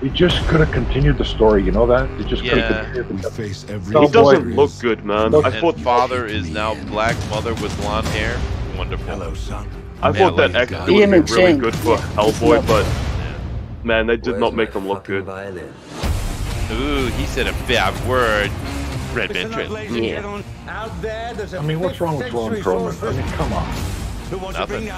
They just could have continued the story. You know that? They just could Yeah. have continued the Face every Oh, He boy. doesn't look good, man. Look- I And thought father is now black mother with blonde hair. Wonderful. Hello, son. I Man, thought that like, actor Ian would be really McShane. good for Hellboy, but Yeah. man, they did not make them look good. Ooh, he said a bad word. Red ventricle. Yeah. I mean, what's wrong with Ron Perlman? I mean, come on. Nothing.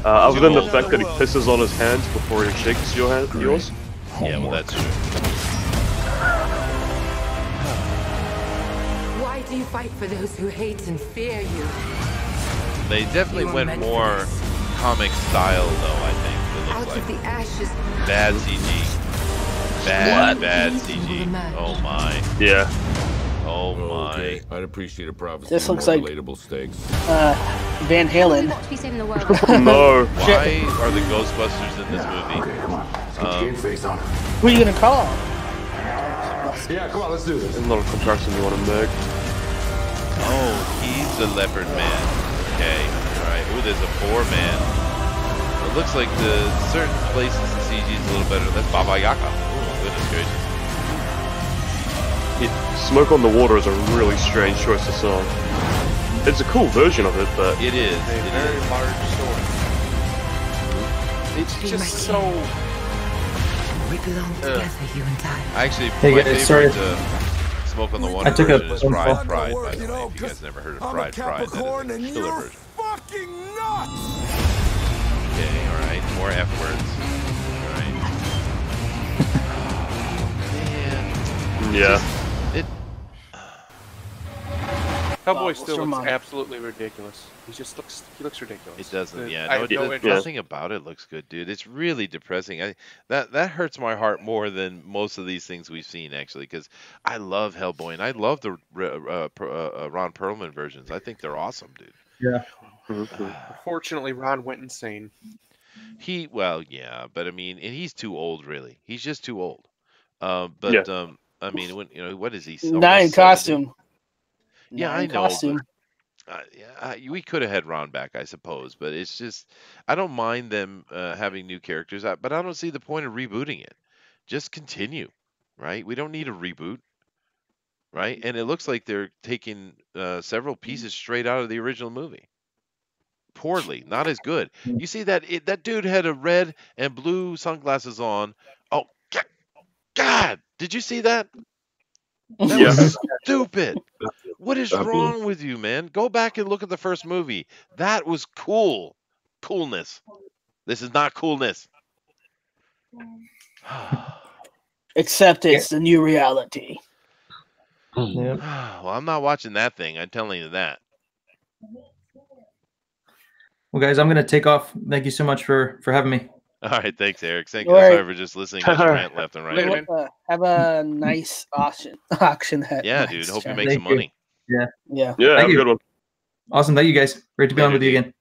Other than the old. fact that he pisses on his hands before he shakes yours. Yeah, well, that's true. Why do you fight for those who hate and fear you? They definitely You were went meant for more this. comic style, though, I think. It Out looks of the like. ashes, Bad CG. Bad CG. Oh, my. Yeah. Oh, my. Okay, I'd appreciate a prophecy. This looks more like- relatable stakes. Van Halen. to be saving the world. No. Why are the Ghostbusters in this movie? Okay, come on. Let's get Um, your game face on. Who are you gonna call? Yeah, come on, let's do this. There's not a comparison you want to make. Oh, he's the leopard man. Okay, alright. Ooh, there's a boar man. It looks like the certain places the CG is a little better. That's Baba Yaga. Oh, goodness gracious. Smoke on the Water is a really strange choice of song. It's a cool version of it, but It is. A It very is. large story. It's Be my just king. so. We belong together, you and I. Actually, Hey, my guys, favorite sorry. Smoke on the Water I took a version is phone Pride call. Pride, by the way. If you guys never heard of Pride Pride, that is a killer version. fucking nuts! Okay, alright. More F words. Alright. Man. yeah. It, Hellboy What's still your looks mom? absolutely ridiculous. He looks ridiculous. It doesn't, yeah. I No, have no yeah. interest. nothing about it looks good, dude. It's really depressing. That hurts my heart more than most of these things we've seen, actually, because I love Hellboy and I love the Ron Perlman versions. I think they're awesome, dude. Yeah. Unfortunately, Ron went insane. Well, yeah, but I mean, and he's too old, really. He's just too old. I mean, what is he? Not in Almost 70? costume. Yeah, Not I in know, costume. We could have had Ron back, I suppose, but it's just I don't mind them having new characters, but I don't see the point of rebooting it. Just continue, right? We don't need a reboot, right? And it looks like they're taking several pieces straight out of the original movie. Poorly, not as good. You see that dude had a red and blue sunglasses on. Oh, God! Did you see that? That Yeah. was stupid. What is That blew. wrong with you, man? Go back and look at the first movie. That was cool. Coolness. This is not coolness. Except it's the new reality. Yeah. Well, I'm not watching that thing. I'm telling you that. Well, guys, I'm gonna take off. Thank you so much for having me. All right, thanks, Eric. Thank All you. right. Sorry for just listening to rant left and Later, right. man. Have a nice auction. Yeah, Nice dude. Hope you chat. make some Thank you. money. Yeah. Yeah, Thank have a you. good one. Awesome. Thank you, guys. Great to be on Later, with you dude.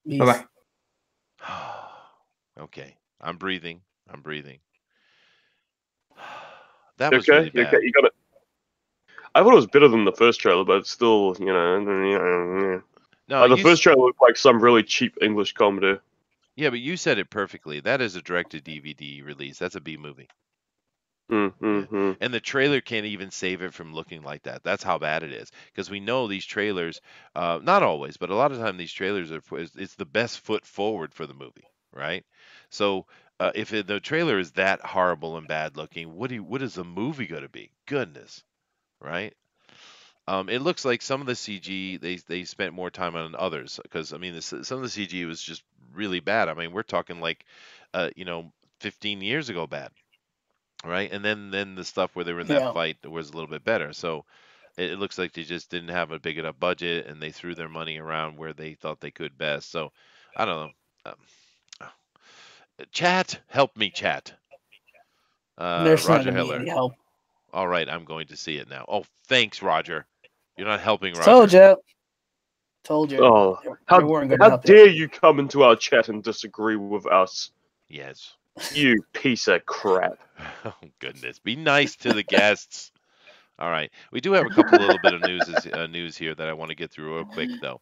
again. Bye bye. Okay, I'm breathing. That You was really okay? You bad. okay? You got it. I thought it was better than the first trailer, but it's still, No, the you first trailer looked like some really cheap English comedy. yeah, but you said it perfectly. That is a direct-to-DVD release. That's a B movie. Mm-hmm. And the trailer can't even save it from looking like that. That's how bad it is. Because we know these trailers, not always, but a lot of time these trailers it's the best foot forward for the movie, right? So if the trailer is that horrible and bad looking, what is the movie going to be? Goodness, right? It looks like some of the CG they spent more time on others because I mean some of the CG was just really bad. I mean we're talking like 15 years ago bad, right? And then the stuff where they were in that Yeah. fight was a little bit better. So it looks like they just didn't have a big enough budget and they threw their money around where they thought they could best. So I don't know. Um, oh, chat, help me, chat. There's not Roger going to be any Heller. help. All right, I'm going to see it now. Oh, thanks, Roger. You're not helping, Told Roger. you. Told you. Oh, They weren't going to how help dare you come into our chat and disagree with us? Yes. You piece of crap. Oh goodness, be nice to the guests. All right, we do have a couple little bit of news here that I want to get through real quick though.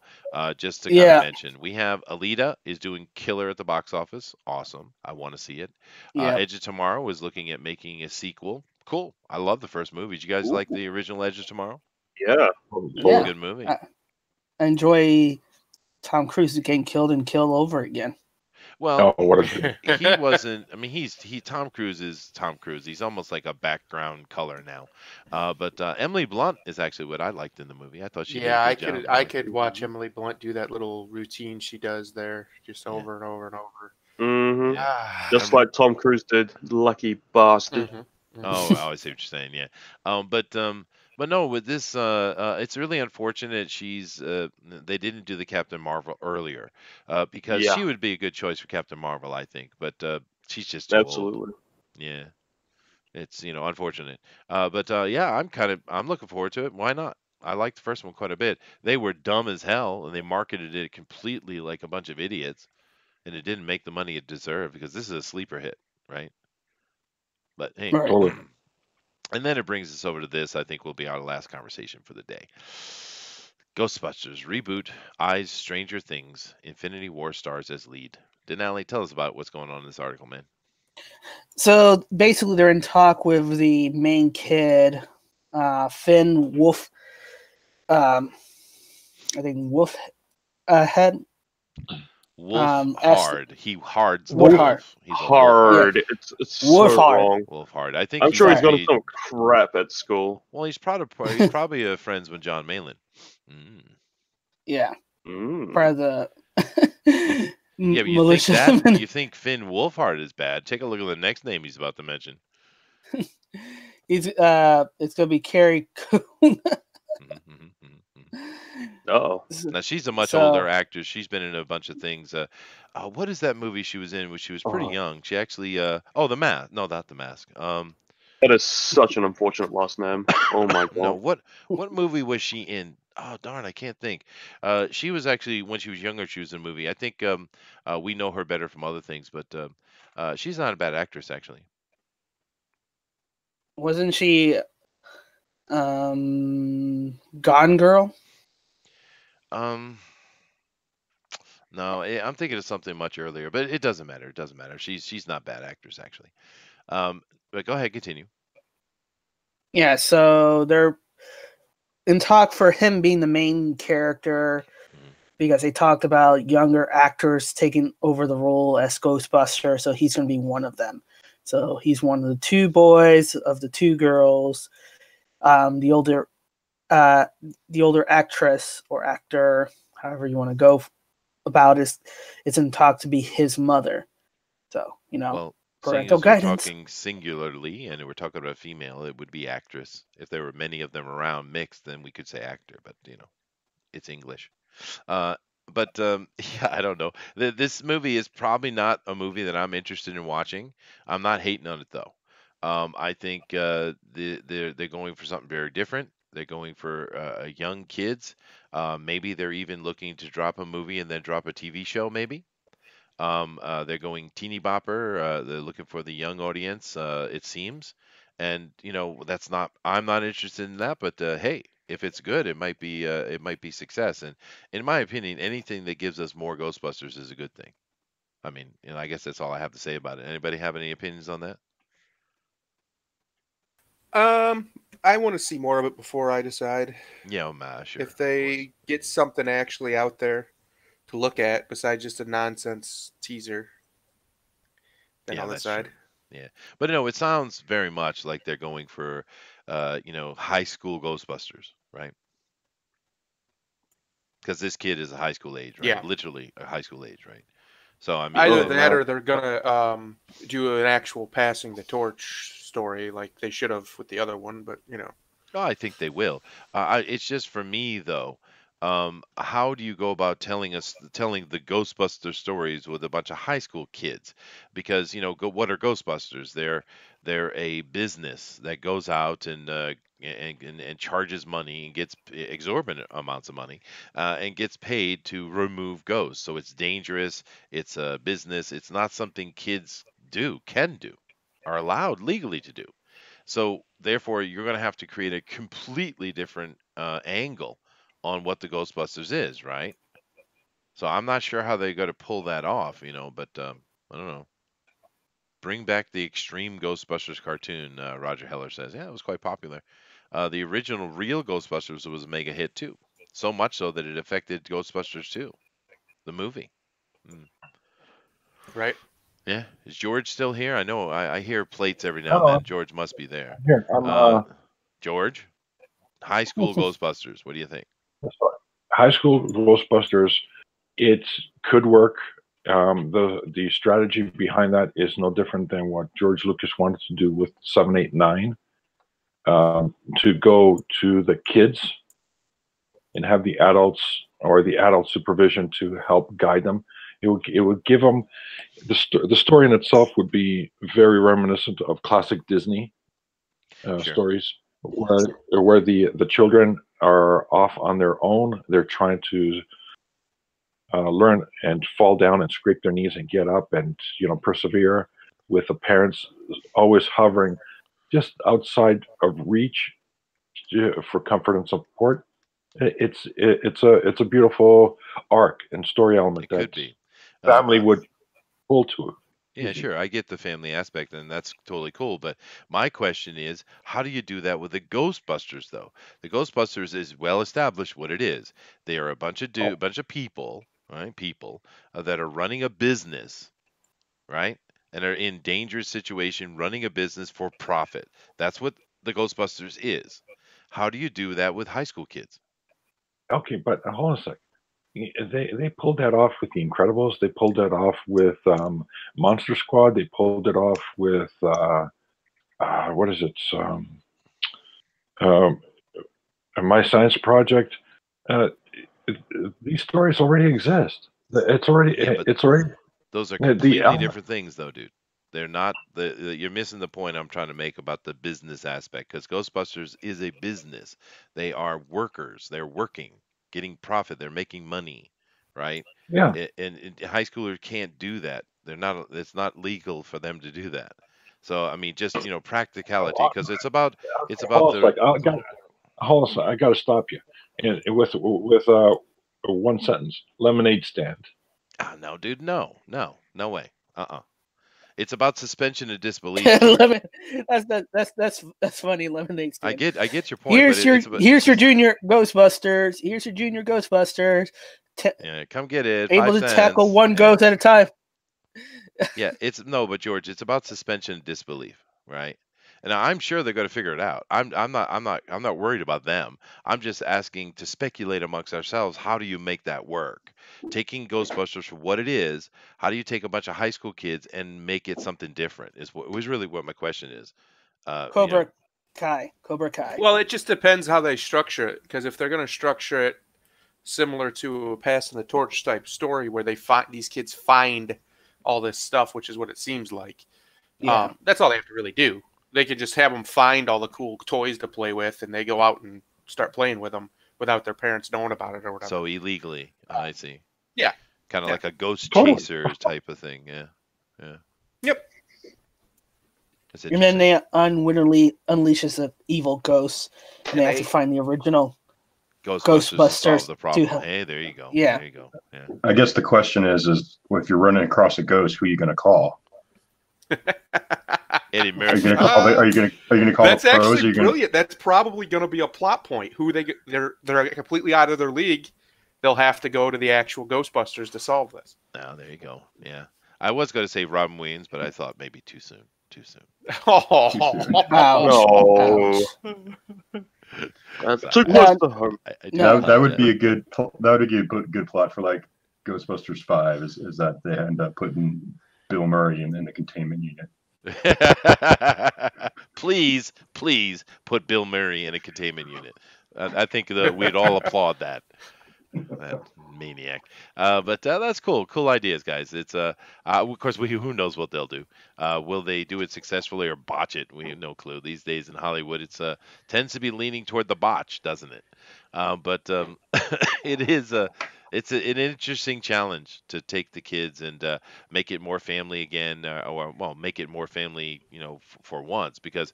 Just to kind of Yeah. mention, we have Alita is doing killer at the box office. Awesome, I want to see it. Yeah. Edge of Tomorrow is looking at making a sequel. Cool, I love the first movie. Did you guys like the original Edge of Tomorrow? Yeah. Yeah. Good movie. I enjoy Tom Cruise getting killed and killed over again. Well, Oh, what a he wasn't. I mean, Tom Cruise is Tom Cruise. He's almost like a background color now. But Emily Blunt is actually what I liked in the movie. I thought she did a Yeah, good job. I could watch Emily Blunt do that little routine she does there, just over and over and over. Mm-hmm. Yeah. Just like Tom Cruise did. Lucky bastard. Oh, I see what you're saying. Yeah. But no, with this, it's really unfortunate. They didn't do the Captain Marvel earlier, because Yeah. she would be a good choice for Captain Marvel, I think. But she's just too old. Absolutely. Yeah. It's unfortunate. Yeah, I'm looking forward to it. Why not? I liked the first one quite a bit. They were dumb as hell, and they marketed it completely like a bunch of idiots, and it didn't make the money it deserved because this is a sleeper hit, right? But hey, Right. Totally. and then it brings us over to this. I think will be our last conversation for the day. Ghostbusters reboot. Eyes Stranger Things. Infinity War stars as lead. Denali, tell us about what's going on in this article, man. So basically, they're in talk with the main kid, Finn Wolf. I think Wolf head. Wolf as- hard. He hards the Wolf wolf. hard. He's a wolf Hard. Yeah. It's Wolf so hard. wrong. Wolf hard. I think I'm sure he's gonna got some crap at school. Well, he's probably friends with John Malin. Mm. Yeah. Mm. Part of the Yeah, but malicious. you think Finn Wolfhard is bad? Take a look at the next name he's about to mention. It's gonna be Carrie Coon. Oh. Now she's a much older actress. She's been in a bunch of things. What is that movie she was in when she was pretty young? She actually The Mask. No, not The Mask. That is such an unfortunate last name. Oh my god. No, what movie was she in? Oh darn, I can't think. She was actually when she was younger. She was in a movie. I think we know her better from other things, but she's not a bad actress actually. Wasn't she Gone Girl? No, I'm thinking of something much earlier, but it doesn't matter. It doesn't matter. She's not a bad actress actually. But go ahead, continue. Yeah, so they're in talk for him being the main character because they talked about younger actors taking over the role as Ghostbuster, so he's going to be one of them. So he's one of the two boys of the two girls. The older actress or actor, however you want to go about it, it's in talk to be his mother. So well, parental we're guidance. talking singularly, and we're talking about a female. It would be actress. If there were many of them around mixed, then we could say actor. But it's English. Yeah, I don't know. This movie is probably not a movie that I'm interested in watching. I'm not hating on it though. I think they're going for something very different. They're going for young kids. Maybe they're even looking to drop a movie and then drop a TV show. Maybe. They're going teeny bopper. They're looking for the young audience. It seems, and that's not. I'm not interested in that. But hey, if it's good, it might be success. And in my opinion, anything that gives us more Ghostbusters is a good thing. I mean, I guess that's all I have to say about it. Anybody have any opinions on that? I want to see more of it before I decide. Yeah, sure. If they get something actually out there to look at besides just a nonsense teaser, then I'll decide. True. Yeah, but it sounds very much like they're going for, high school Ghostbusters, right? Because this kid is a high school age, right? Yeah. Literally a high school age, right? So I mean, either that or they're gonna do an actual passing the torch story like they should have with the other one, but Oh, I think they will. It's just for me though. how do you go about telling the Ghostbuster stories with a bunch of high school kids? Because what are Ghostbusters? They're a business that goes out and charges money and gets exorbitant amounts of money and gets paid to remove ghosts. So it's dangerous. It's a business. It's not something kids can do, are allowed legally to do. So therefore, you're going to have to create a completely different angle on what the Ghostbusters is, right? So I'm not sure how they're going to pull that off, but I don't know. Bring back the Extreme Ghostbusters cartoon, Roger Heller says. Yeah, it was quite popular. The original real Ghostbusters was a mega hit too. So much so that it affected Ghostbusters 2, the movie. Right. Yeah. Is George still here? I know I hear plates every now and then. George must be there. Here, George? High school Ghostbusters. What do you think? High school Ghostbusters, it could work. The strategy behind that is no different than what George Lucas wanted to do with 7, 8, 9. To go to the kids and have the adults or the adult supervision to help guide them. It would give them the story in itself would be very reminiscent of classic Disney stories, where the children are off on their own. They're trying to learn and fall down and scrape their knees and get up and persevere, with the parents always hovering just outside of reach for comfort and support. It's a beautiful arc and story element that family would pull to. Yeah, sure. I get the family aspect, and that's totally cool. But my question is, how do you do that with the Ghostbusters, though? The Ghostbusters is well established what it is. They are a bunch of people, right? People that are running a business, right? And are in dangerous situation, running a business for profit. That's what the Ghostbusters is. How do you do that with high school kids? Okay, but hold on a sec. They pulled that off with The Incredibles. They pulled that off with Monster Squad. They pulled it off with what is it? My Science Project. These stories already exist. It's already. Those are completely different things, though, dude. They're not you're missing the point I'm trying to make about the business aspect, because Ghostbusters is a business. They are workers. They're working, getting profit. They're making money, right? Yeah. And high schoolers can't do that. They're not. It's not legal for them to do that. So I mean, just practicality, because it's about hold on a sec. I got to stop you, and with one sentence: lemonade stand. No, dude, no way. It's about suspension of disbelief. That's funny. Lemonade stand. I get your point. Here's your junior Ghostbusters. Here's your junior Ghostbusters. Yeah, come get it. Able to tackle one ghost at a time. Yeah, but George, it's about suspension of disbelief, right? And I'm sure they're going to figure it out. I'm not worried about them. I'm just asking to speculate amongst ourselves. How do you make that work? Taking Ghostbusters for what it is, how do you take a bunch of high school kids and make it something different? Was really what my question is. Cobra Kai. Well, it just depends how they structure it. Because if they're going to structure it similar to a passing the torch type story, where these kids find all this stuff, which is what it seems like. Yeah. That's all they have to really do. They could just have them find all the cool toys to play with, and they go out and start playing with them without their parents knowing about it or whatever. So illegally, I see. Yeah. Kind of like a ghost chaser type of thing. Yeah. Yep. And then they unwittingly unleashes the evil ghosts, and they have to find the original Ghostbusters to solve the problem. Hey, there you go. Yeah. There you go. Yeah. I guess the question is if you're running across a ghost, who are you going to call? Eddie Murphy. Are you going to call That's the pros? actually brilliant. That's probably going to be a plot point. They're completely out of their league. They'll have to go to the actual Ghostbusters to solve this. Oh, there you go. Yeah, I was going to say Robin Williams, but I thought maybe too soon. Oh, no. That's too close to home. That would be a good plot for like Ghostbusters 5 is that they end up putting Bill Murray in the containment unit. Please put Bill Murray in a containment unit. I think that we'd all applaud that. That maniac. But that's cool. Cool ideas, guys. It's of course, who knows what they'll do. Will they do it successfully or botch it? We have no clue. These days in Hollywood, it's tends to be leaning toward the botch, doesn't it? But it is an interesting challenge to take the kids and make it more family again, or well, make it more family, for once. Because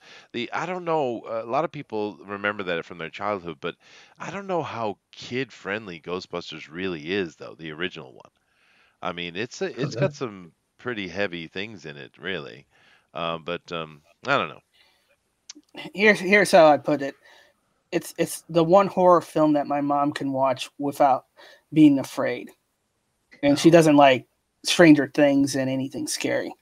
I don't know, a lot of people remember that from their childhood, but I don't know how kid friendly Ghostbusters really is, though, the original one. I mean, it's got some pretty heavy things in it, really. But I don't know. Here's how I put it. It's the one horror film that my mom can watch without being afraid, and she doesn't like Stranger Things and anything scary.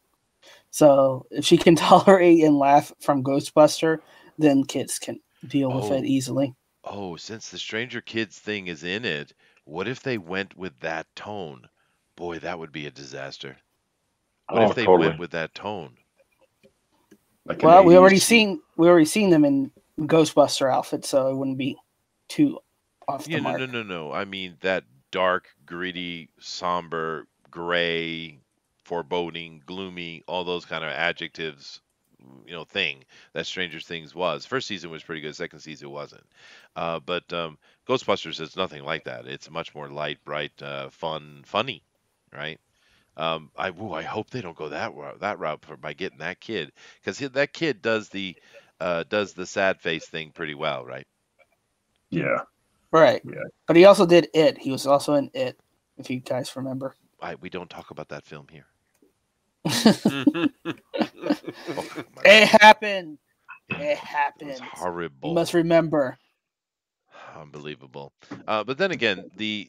So if she can tolerate and laugh from Ghostbuster, then kids can deal with it easily. Oh, since the Stranger Kids thing is in it, what if they went with that tone? Boy, that would be a disaster. What if they totally. went with that tone? Like Well, we already seen them in Ghostbuster outfits, so it wouldn't be too off the mark. No. I mean that dark, gritty, somber, gray, foreboding, gloomy, all those kind of adjectives, thing that Stranger Things was. First season was pretty good. Second season wasn't. But Ghostbusters is nothing like that. It's much more light, bright, funny, right? I hope they don't go that route by getting that kid, because that kid does the sad face thing pretty well, right? Yeah. Right. Yeah. But he also did It. He was also in It, if you guys remember. We don't talk about that film here. It happened. It happened. It's horrible. You must remember. Unbelievable. But then again, the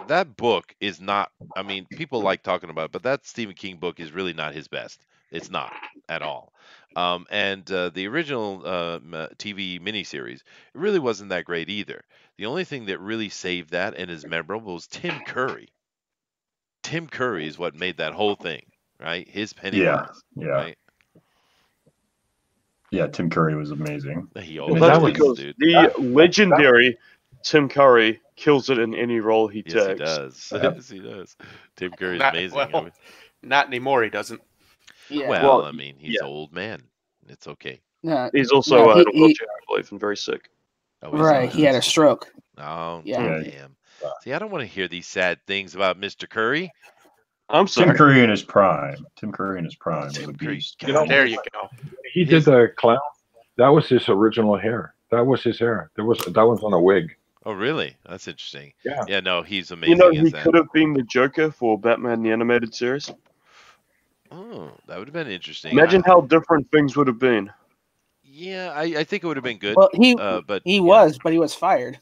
that book is not. I mean, people like talking about it, but that Stephen King book is really not his best. It's not at all. And the original TV miniseries, it really wasn't that great either. The only thing that really saved that and is memorable was Tim Curry. Tim Curry is what made that whole thing, right? His Pennywise, right? Yeah, Tim Curry was amazing. He Well, always that's is, because dude. the legendary Tim Curry kills it in any role he Yes, takes. he does. Yes, he does. Tim Curry's Not- amazing. well, I mean, Not anymore. He doesn't. Yeah. well, I mean, he's old man. It's okay. He's also in a wheelchair, I believe, and very sick. Oh, Right. He had a stroke. Oh, Yeah. damn. See, I don't want to hear these sad things about Mr. Curry. I'm sorry. Tim Curry in his prime. Tim Curry in his prime was a beast. There you go. He did the clown. That was his original hair. That was his hair. That was on a wig. Oh, really? That's interesting. Yeah. Yeah, no, he's amazing. You know, as he that. could have been the Joker for Batman the Animated Series. Oh, that would have been interesting. Imagine how different things would have been. Yeah, I think it would have been good. Well, but he was fired.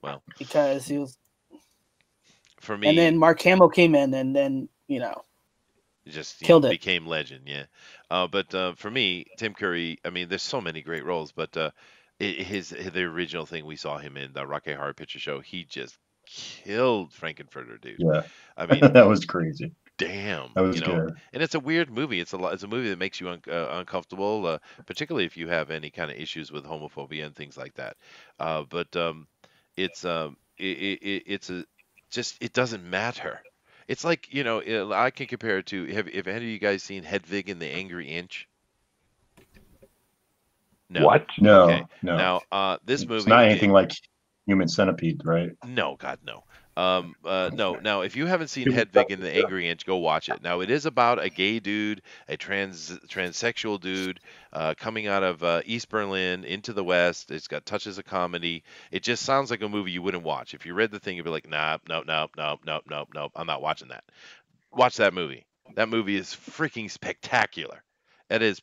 Well, because he was. For me, and then Mark Hamill came in, and then just killed it. Became legend. Yeah, but for me, Tim Curry. I mean, there's so many great roles, but the original thing we saw him in, the Rocky Horror Picture Show, he just killed Frankenfurter, dude. Yeah, I mean, that was crazy. Damn, that was good. And it's a weird movie. It's a movie that makes you uncomfortable, particularly if you have any kind of issues with homophobia and things like that. But it's it doesn't matter. It's like, I can compare it to, have any of you guys seen Hedwig and the Angry Inch? No. What? No, Okay. no. Now, this movie, It's not anything like Human Centipede, right? No, God, no. No. Now, if you haven't seen Hedwig and the Angry Inch, go watch it. Now, it is about a gay dude, a transsexual dude, coming out of East Berlin into the West. It's got touches of comedy. It just sounds like a movie you wouldn't watch. If you read the thing, you'd be like, nah, nope. I'm not watching that. Watch that movie. That movie is freaking spectacular. That is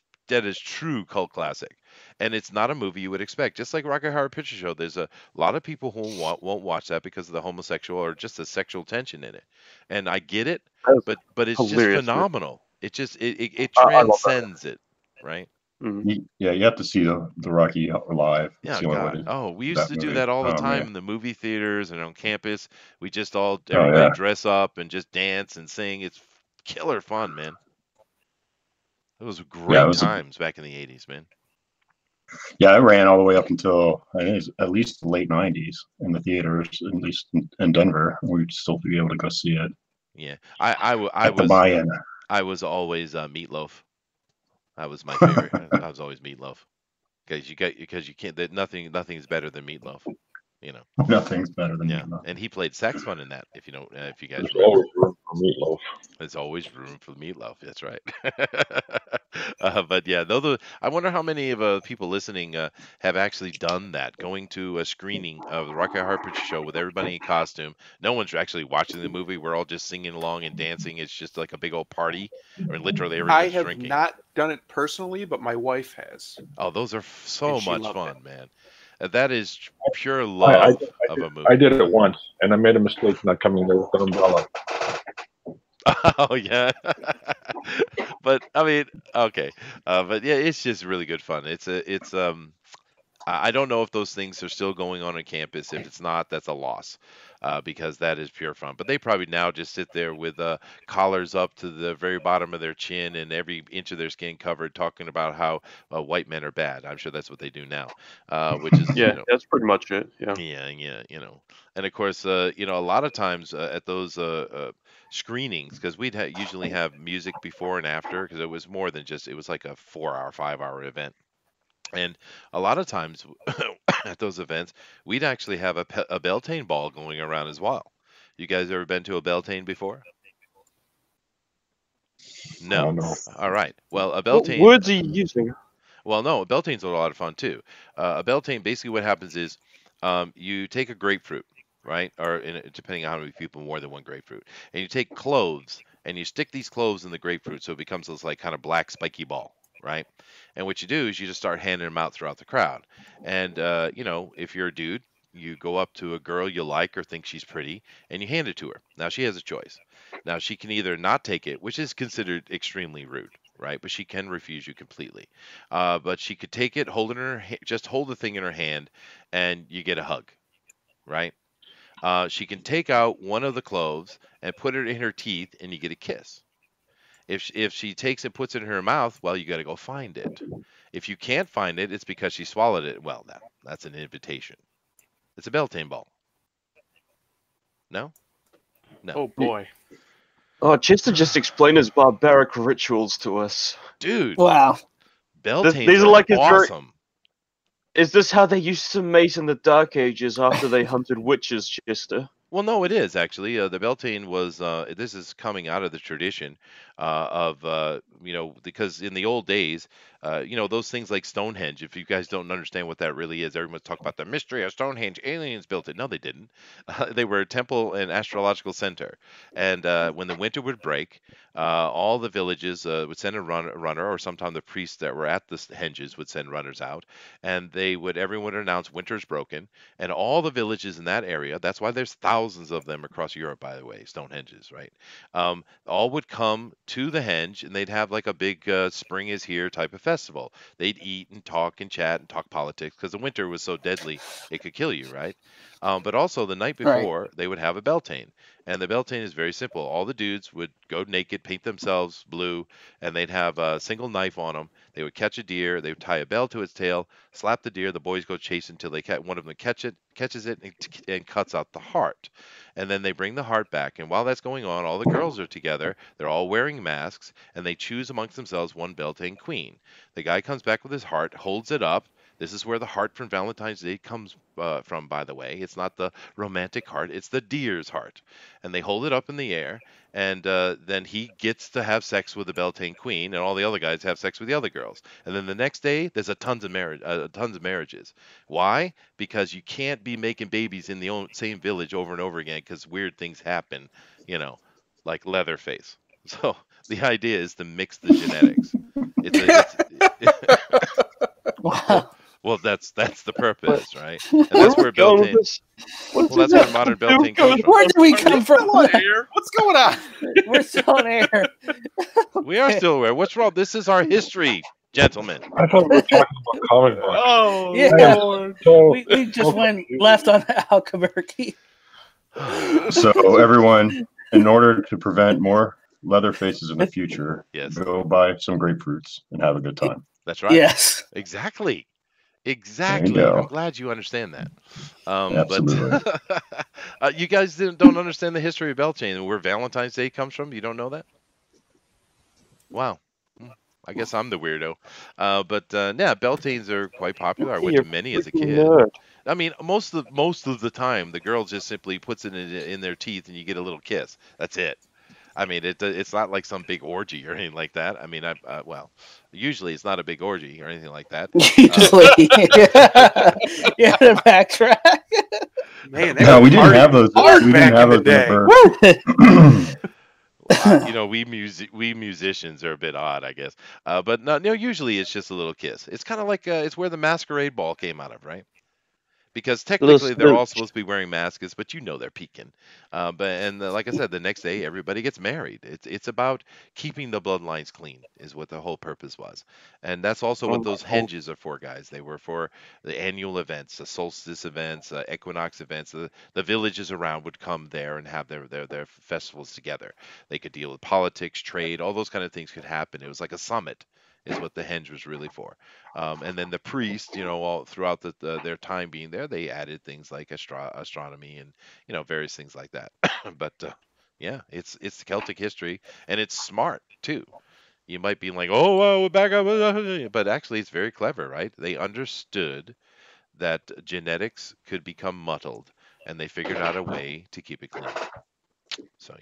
true cult classic. And it's not a movie you would expect. Just like Rocky Horror Picture Show, there's a lot of people who won't watch that because of the homosexual or just the sexual tension in it. And I get it, but it's just phenomenal. It just it transcends it, right? Mm-hmm. Yeah, you have to see the Rocky live. Yeah, God. We used to do that all the time in the movie theaters and on campus. We just everybody dress up and just dance and sing. It's killer fun, man. It was great times back in the 80s, man. Yeah, it ran all the way up until I think it was at least the late '90s in the theaters, at least in Denver. We'd still be able to go see it Yeah, at the buy-in. I was always Meatloaf. That was my favorite. I was always Meatloaf because you can't nothing's better than Meatloaf. You know. Nothing's better than Yeah, Meatloaf. and he played saxophone in that. If you don't, if you guys There's remember, always room for Meatloaf. there's always room for Meatloaf. That's right. But yeah, I wonder how many of people listening have actually done that, going to a screening of the Rocky Horror Picture Show with everybody in costume. No one's actually watching the movie. We're all just singing along and dancing. It's just like a big old party. I mean, literally I everyone's have drinking. not done it personally, but my wife has. Oh, those are so And she much loved fun, it. man. That is pure I love did, of a movie. I did it once, and I made a mistake not coming there with an umbrella. Oh yeah, but I mean, okay, but yeah, it's just really good fun. I don't know if those things are still going on campus. If it's not, that's a loss, because that is pure fun. But they probably now just sit there with collars up to the very bottom of their chin and every inch of their skin covered, talking about how white men are bad. I'm sure that's what they do now, which is Yeah, that's pretty much it. Yeah. yeah, and of course, a lot of times at those screenings, because we'd usually have music before and after, because it was more than just, it was like a 4-hour, 5-hour event. And a lot of times at those events, we'd actually have a Beltane ball going around as well. You guys ever been to a Beltane before? No. No. All right. Well, a What Beltane. words are you using? Well, no, a Beltane's a lot of fun too. A Beltane, basically what happens is you take a grapefruit, right? Depending on how many people, more than one grapefruit. And you take cloves and you stick these cloves in the grapefruit so it becomes this like kind of black spiky ball, right? And what you do is you just start handing them out throughout the crowd. And, if you're a dude, you go up to a girl you like or think she's pretty and you hand it to her. Now she has a choice. Now she can either not take it, which is considered extremely rude, right? But she can refuse you completely. But she could take it, hold it in her just hold the thing in her hand, and you get a hug, right? She can take out one of the cloves and put it in her teeth, and you get a kiss. If she takes it, puts it in her mouth, well, you got to go find it. If you can't find it, it's because she swallowed it. Well, that's an invitation. It's a Beltane ball. No? No. Oh boy. Oh, Chester just explained his barbaric rituals to us. Dude. Wow. Beltanes These are like his awesome. Is this how they used to mate in the Dark Ages after they hunted witches, Chester? Well, no, it is actually. The Beltane was. This is coming out of the tradition of because in the old days, those things like Stonehenge. If you guys don't understand what that really is, everyone's talking about the mystery of Stonehenge. Aliens built it. No, they didn't. They were a temple and astrological center. And when the winter would break, all the villages would send a runner, or sometimes the priests that were at the henges would send runners out, and everyone would announce winter's broken, and all the villages in that area. That's why there's thousands of them across Europe, by the way, Stonehenges, right? All would come to the henge, and they'd have like a big spring is here type of festival. They'd eat and talk and chat and talk politics because the winter was so deadly it could kill you, right? But also the night before, they would have a Beltane. And the Beltane is very simple. All the dudes would go naked, paint themselves blue, and they'd have a single knife on them. They would catch a deer. They would tie a bell to its tail, slap the deer. The boys go chase until one of them catches it, and cuts out the heart. And then they bring the heart back. And while that's going on, all the girls are together. They're all wearing masks, and they choose amongst themselves one Beltane queen. The guy comes back with his heart, holds it up. This is where the heart from Valentine's Day comes from, by the way. It's not the romantic heart. It's the deer's heart. And they hold it up in the air, and then he gets to have sex with the Beltane queen, and all the other guys have sex with the other girls. And then the next day, there's tons of marriages. Why? Because you can't be making babies in the same village over and over again because weird things happen, like Leatherface. So the idea is to mix the genetics. Wow. Well, that's the purpose, right? And that's where Beltane. That's where modern Beltane comes from. Where did we come from? What's going on? We're still on air. We are still aware. What's wrong? This is our history, gentlemen. I thought we were talking about comic books. Oh, Yeah. Lord. So, We just went left on Albuquerque. So everyone, in order to prevent more leather faces in the future, Yes. go buy some grapefruits and have a good time. That's right. Yes. Exactly. Exactly. I'm glad you understand that. Absolutely. But you guys don't understand the history of Beltane and where Valentine's Day comes from. You don't know that? Wow. I guess I'm the weirdo. But yeah, Beltanes are quite popular. I went You're to many as a freaking kid. nerd. I mean, most of the time, the girl just simply puts it in their teeth, and you get a little kiss. That's it. I mean, it's not like some big orgy or anything like that. I mean, well, usually it's not a big orgy or anything like that. Usually, yeah, the backtrack. Man, no, we didn't have those. We didn't have those in we musicians are a bit odd, I guess. But no, usually it's just a little kiss. It's kind of like it's where the masquerade ball came out of, right? Because technically they're all supposed to be wearing masks, but they're peeking. Like I said, the next day everybody gets married. It's about keeping the bloodlines clean, is what the whole purpose was, and that's also what those henges are for, guys. They were for the annual events, the solstice events, equinox events. The villages around would come there and have their festivals together. They could deal with politics, trade, all those kind of things could happen. It was like a summit, is what the henge was really for. And then the priests, all throughout their time being there, they added things like astronomy and various things like that. But yeah, it's the Celtic history, and it's smart too. You might be like, oh, well, back up, but actually, it's very clever, right? They understood that genetics could become muddled, and they figured out a way to keep it clean. So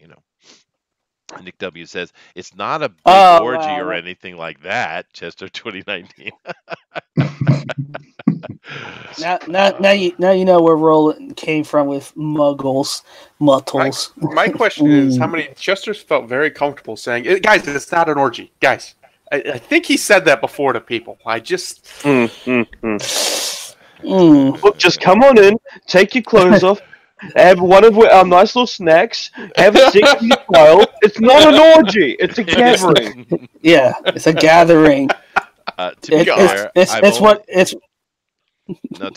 Nick W says it's not a big orgy or anything like that. Chester 2019. now you know where Roland came from with muttles. My question is, how many Chester's felt very comfortable saying, guys, it's not an orgy, guys. I think he said that before to people. I just Look, just come on in, take your clothes off. Have one of our nice little snacks. Have a seat with your child. It's not an orgy. It's a gathering. Yeah, it's a gathering. To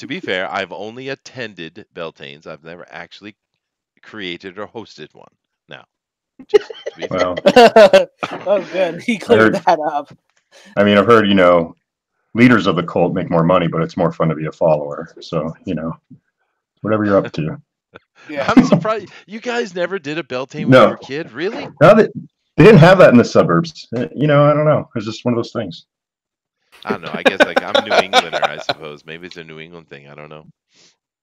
be fair, I've only attended Beltanes. I've never actually created or hosted one. Now, just to be fair. Oh, good. He cleared that up. I mean, I've heard leaders of the cult make more money, but it's more fun to be a follower. So whatever you're up to. Yeah. I'm surprised you guys never did a Beltane when you were a kid. Really? No, they didn't have that in the suburbs. I don't know. It's just one of those things. I don't know. I guess I'm a New Englander, I suppose. Maybe it's a New England thing. I don't know.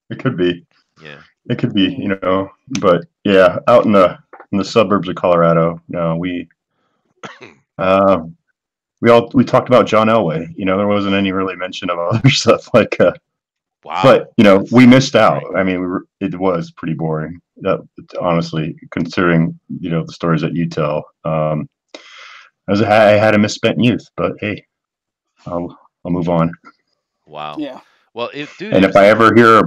It could be. Yeah. It could be. But yeah, out in the suburbs of Colorado, we talked about John Elway. There wasn't any really mention of other stuff like. Wow. But we missed out. I mean, it was pretty boring. Honestly, considering the stories that you tell. I had a misspent youth, but hey, I'll move on. Wow. Yeah. Well, if I ever hear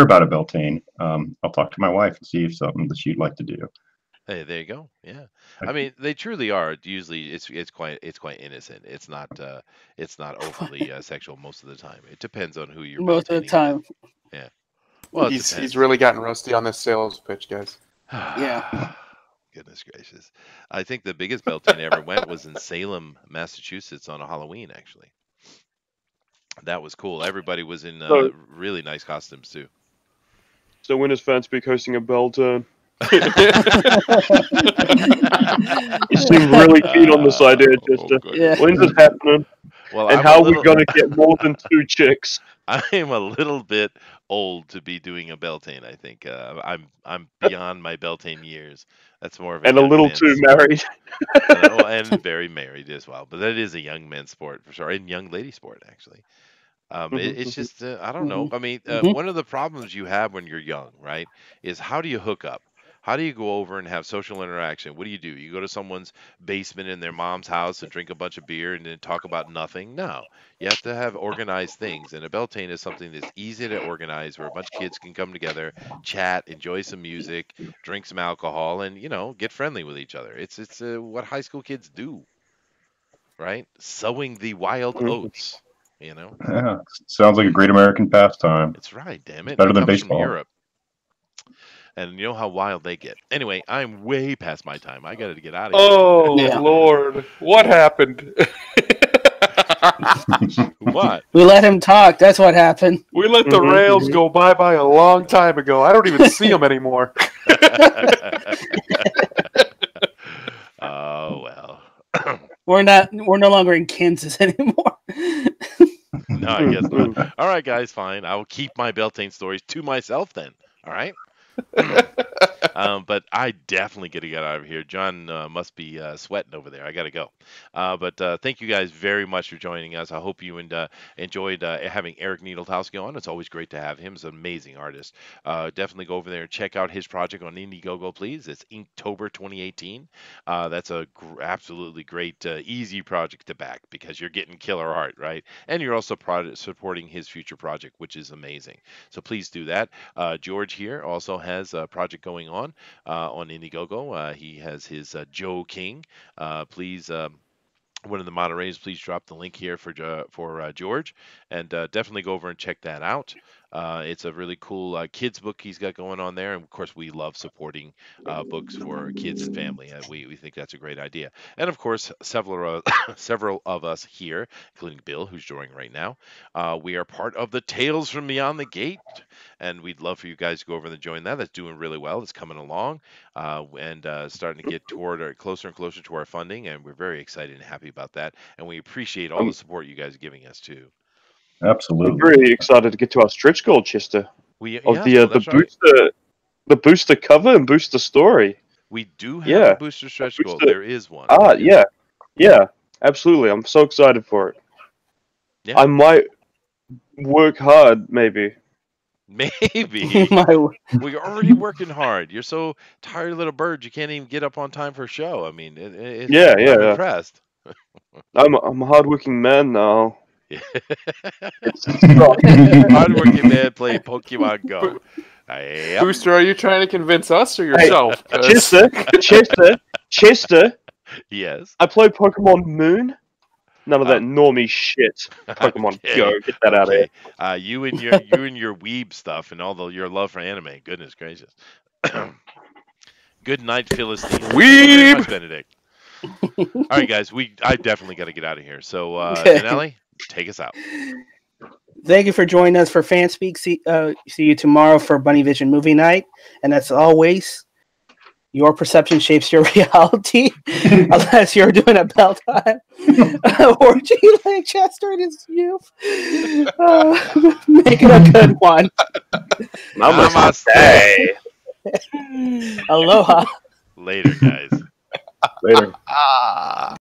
about a Beltane, I'll talk to my wife and see if something that she'd like to do. Hey, there you go. Yeah, I mean, they truly are. Usually, it's quite innocent. It's not overly sexual most of the time. It depends on who you're. Most of the time. Yeah. Well, he's really gotten rusty on this sales pitch, guys. Yeah. Goodness gracious! I think the biggest Beltane I ever went was in Salem, Massachusetts, on a Halloween. Actually, that was cool. Everybody was in really nice costumes too. So when is FanSpeak hosting a Beltane? You seem really keen on this idea, Chester. When's it happening? Well, and how are we going to get more than 2 chicks? I am a little bit old to be doing a Beltane. I think I'm beyond my Beltane years. That's more of a little too married. and very married as well. But that is a young men's sport for sure, and young lady sport actually. It's just I don't know. I mean, one of the problems you have when you're young, right, is how do you hook up? How do you go over and have social interaction? What do? You go to someone's basement in their mom's house and drink a bunch of beer and then talk about nothing? No. You have to have organized things. And a Beltane is something that's easy to organize where a bunch of kids can come together, chat, enjoy some music, drink some alcohol, and, get friendly with each other. It's what high school kids do, right? Sowing the wild oats, Yeah, sounds like a great American pastime. It's right, damn it. Better than baseball. From Europe. And you know how wild they get. Anyway, I'm way past my time. I got to get out of here. Oh, yeah. Lord. What happened? What? We let him talk. That's what happened. We let the rails go bye-bye a long time ago. I don't even see them anymore. Oh well. We're no longer in Kansas anymore. No, I guess not. All right, guys, fine. I will keep my Beltane stories to myself then. All right. But I definitely got to get out of here. John must be sweating over there. I got to go. But thank you guys very much for joining us. I hope you enjoyed having Eric Ninaltowski on. It's always great to have him. He's an amazing artist. Definitely go over there and check out his project on Indiegogo, please. It's Inktober 2018. That's a absolutely great, easy project to back because you're getting killer art, right? And you're also supporting his future project, which is amazing. So please do that. George here also has a project going on Indiegogo. He has his Joe King. Please, one of the moderators, please drop the link here for George, and definitely go over and check that out. It's a really cool kids book he's got going on there, and of course we love supporting books for kids and family. We think that's a great idea. And of course, several of us here, including Bill, who's joining right now, we are part of the Tales from Beyond the Gate, and we'd love for you guys to go over and join that. That's doing really well. It's coming along, and starting to get closer and closer to our funding, and we're very excited and happy about that. And we appreciate all the support you guys are giving us too. Absolutely. I'm very excited to get to our stretch goal, Chester. The booster, the booster cover and booster story. We do have a booster stretch goal. There is one. Yeah, absolutely. I'm so excited for it. Yeah. I might work hard, maybe. Maybe. Well, you're already working hard. You're so tired, little bird, you can't even get up on time for a show. I mean, I'm impressed. I'm a hardworking man now. Hardworking man playing Pokemon Go. Booster, are you trying to convince us or yourself? Chester. Yes. I play Pokemon Moon. None of that normie shit. Pokemon Go. Get that out of here. You and your weeb stuff and your love for anime. Goodness gracious. Good night, Philistine. Weeb. Much, Benedict. All right, guys. I definitely got to get out of here. So, Denali, take us out. Thank you for joining us for FanSpeak. See you tomorrow for Bunny Vision Movie Night. And as always, your perception shapes your reality, unless you're doing a bell time. Or G. Lancaster in his youth. Make it a good one. Namaste. Aloha. Later, guys. Later.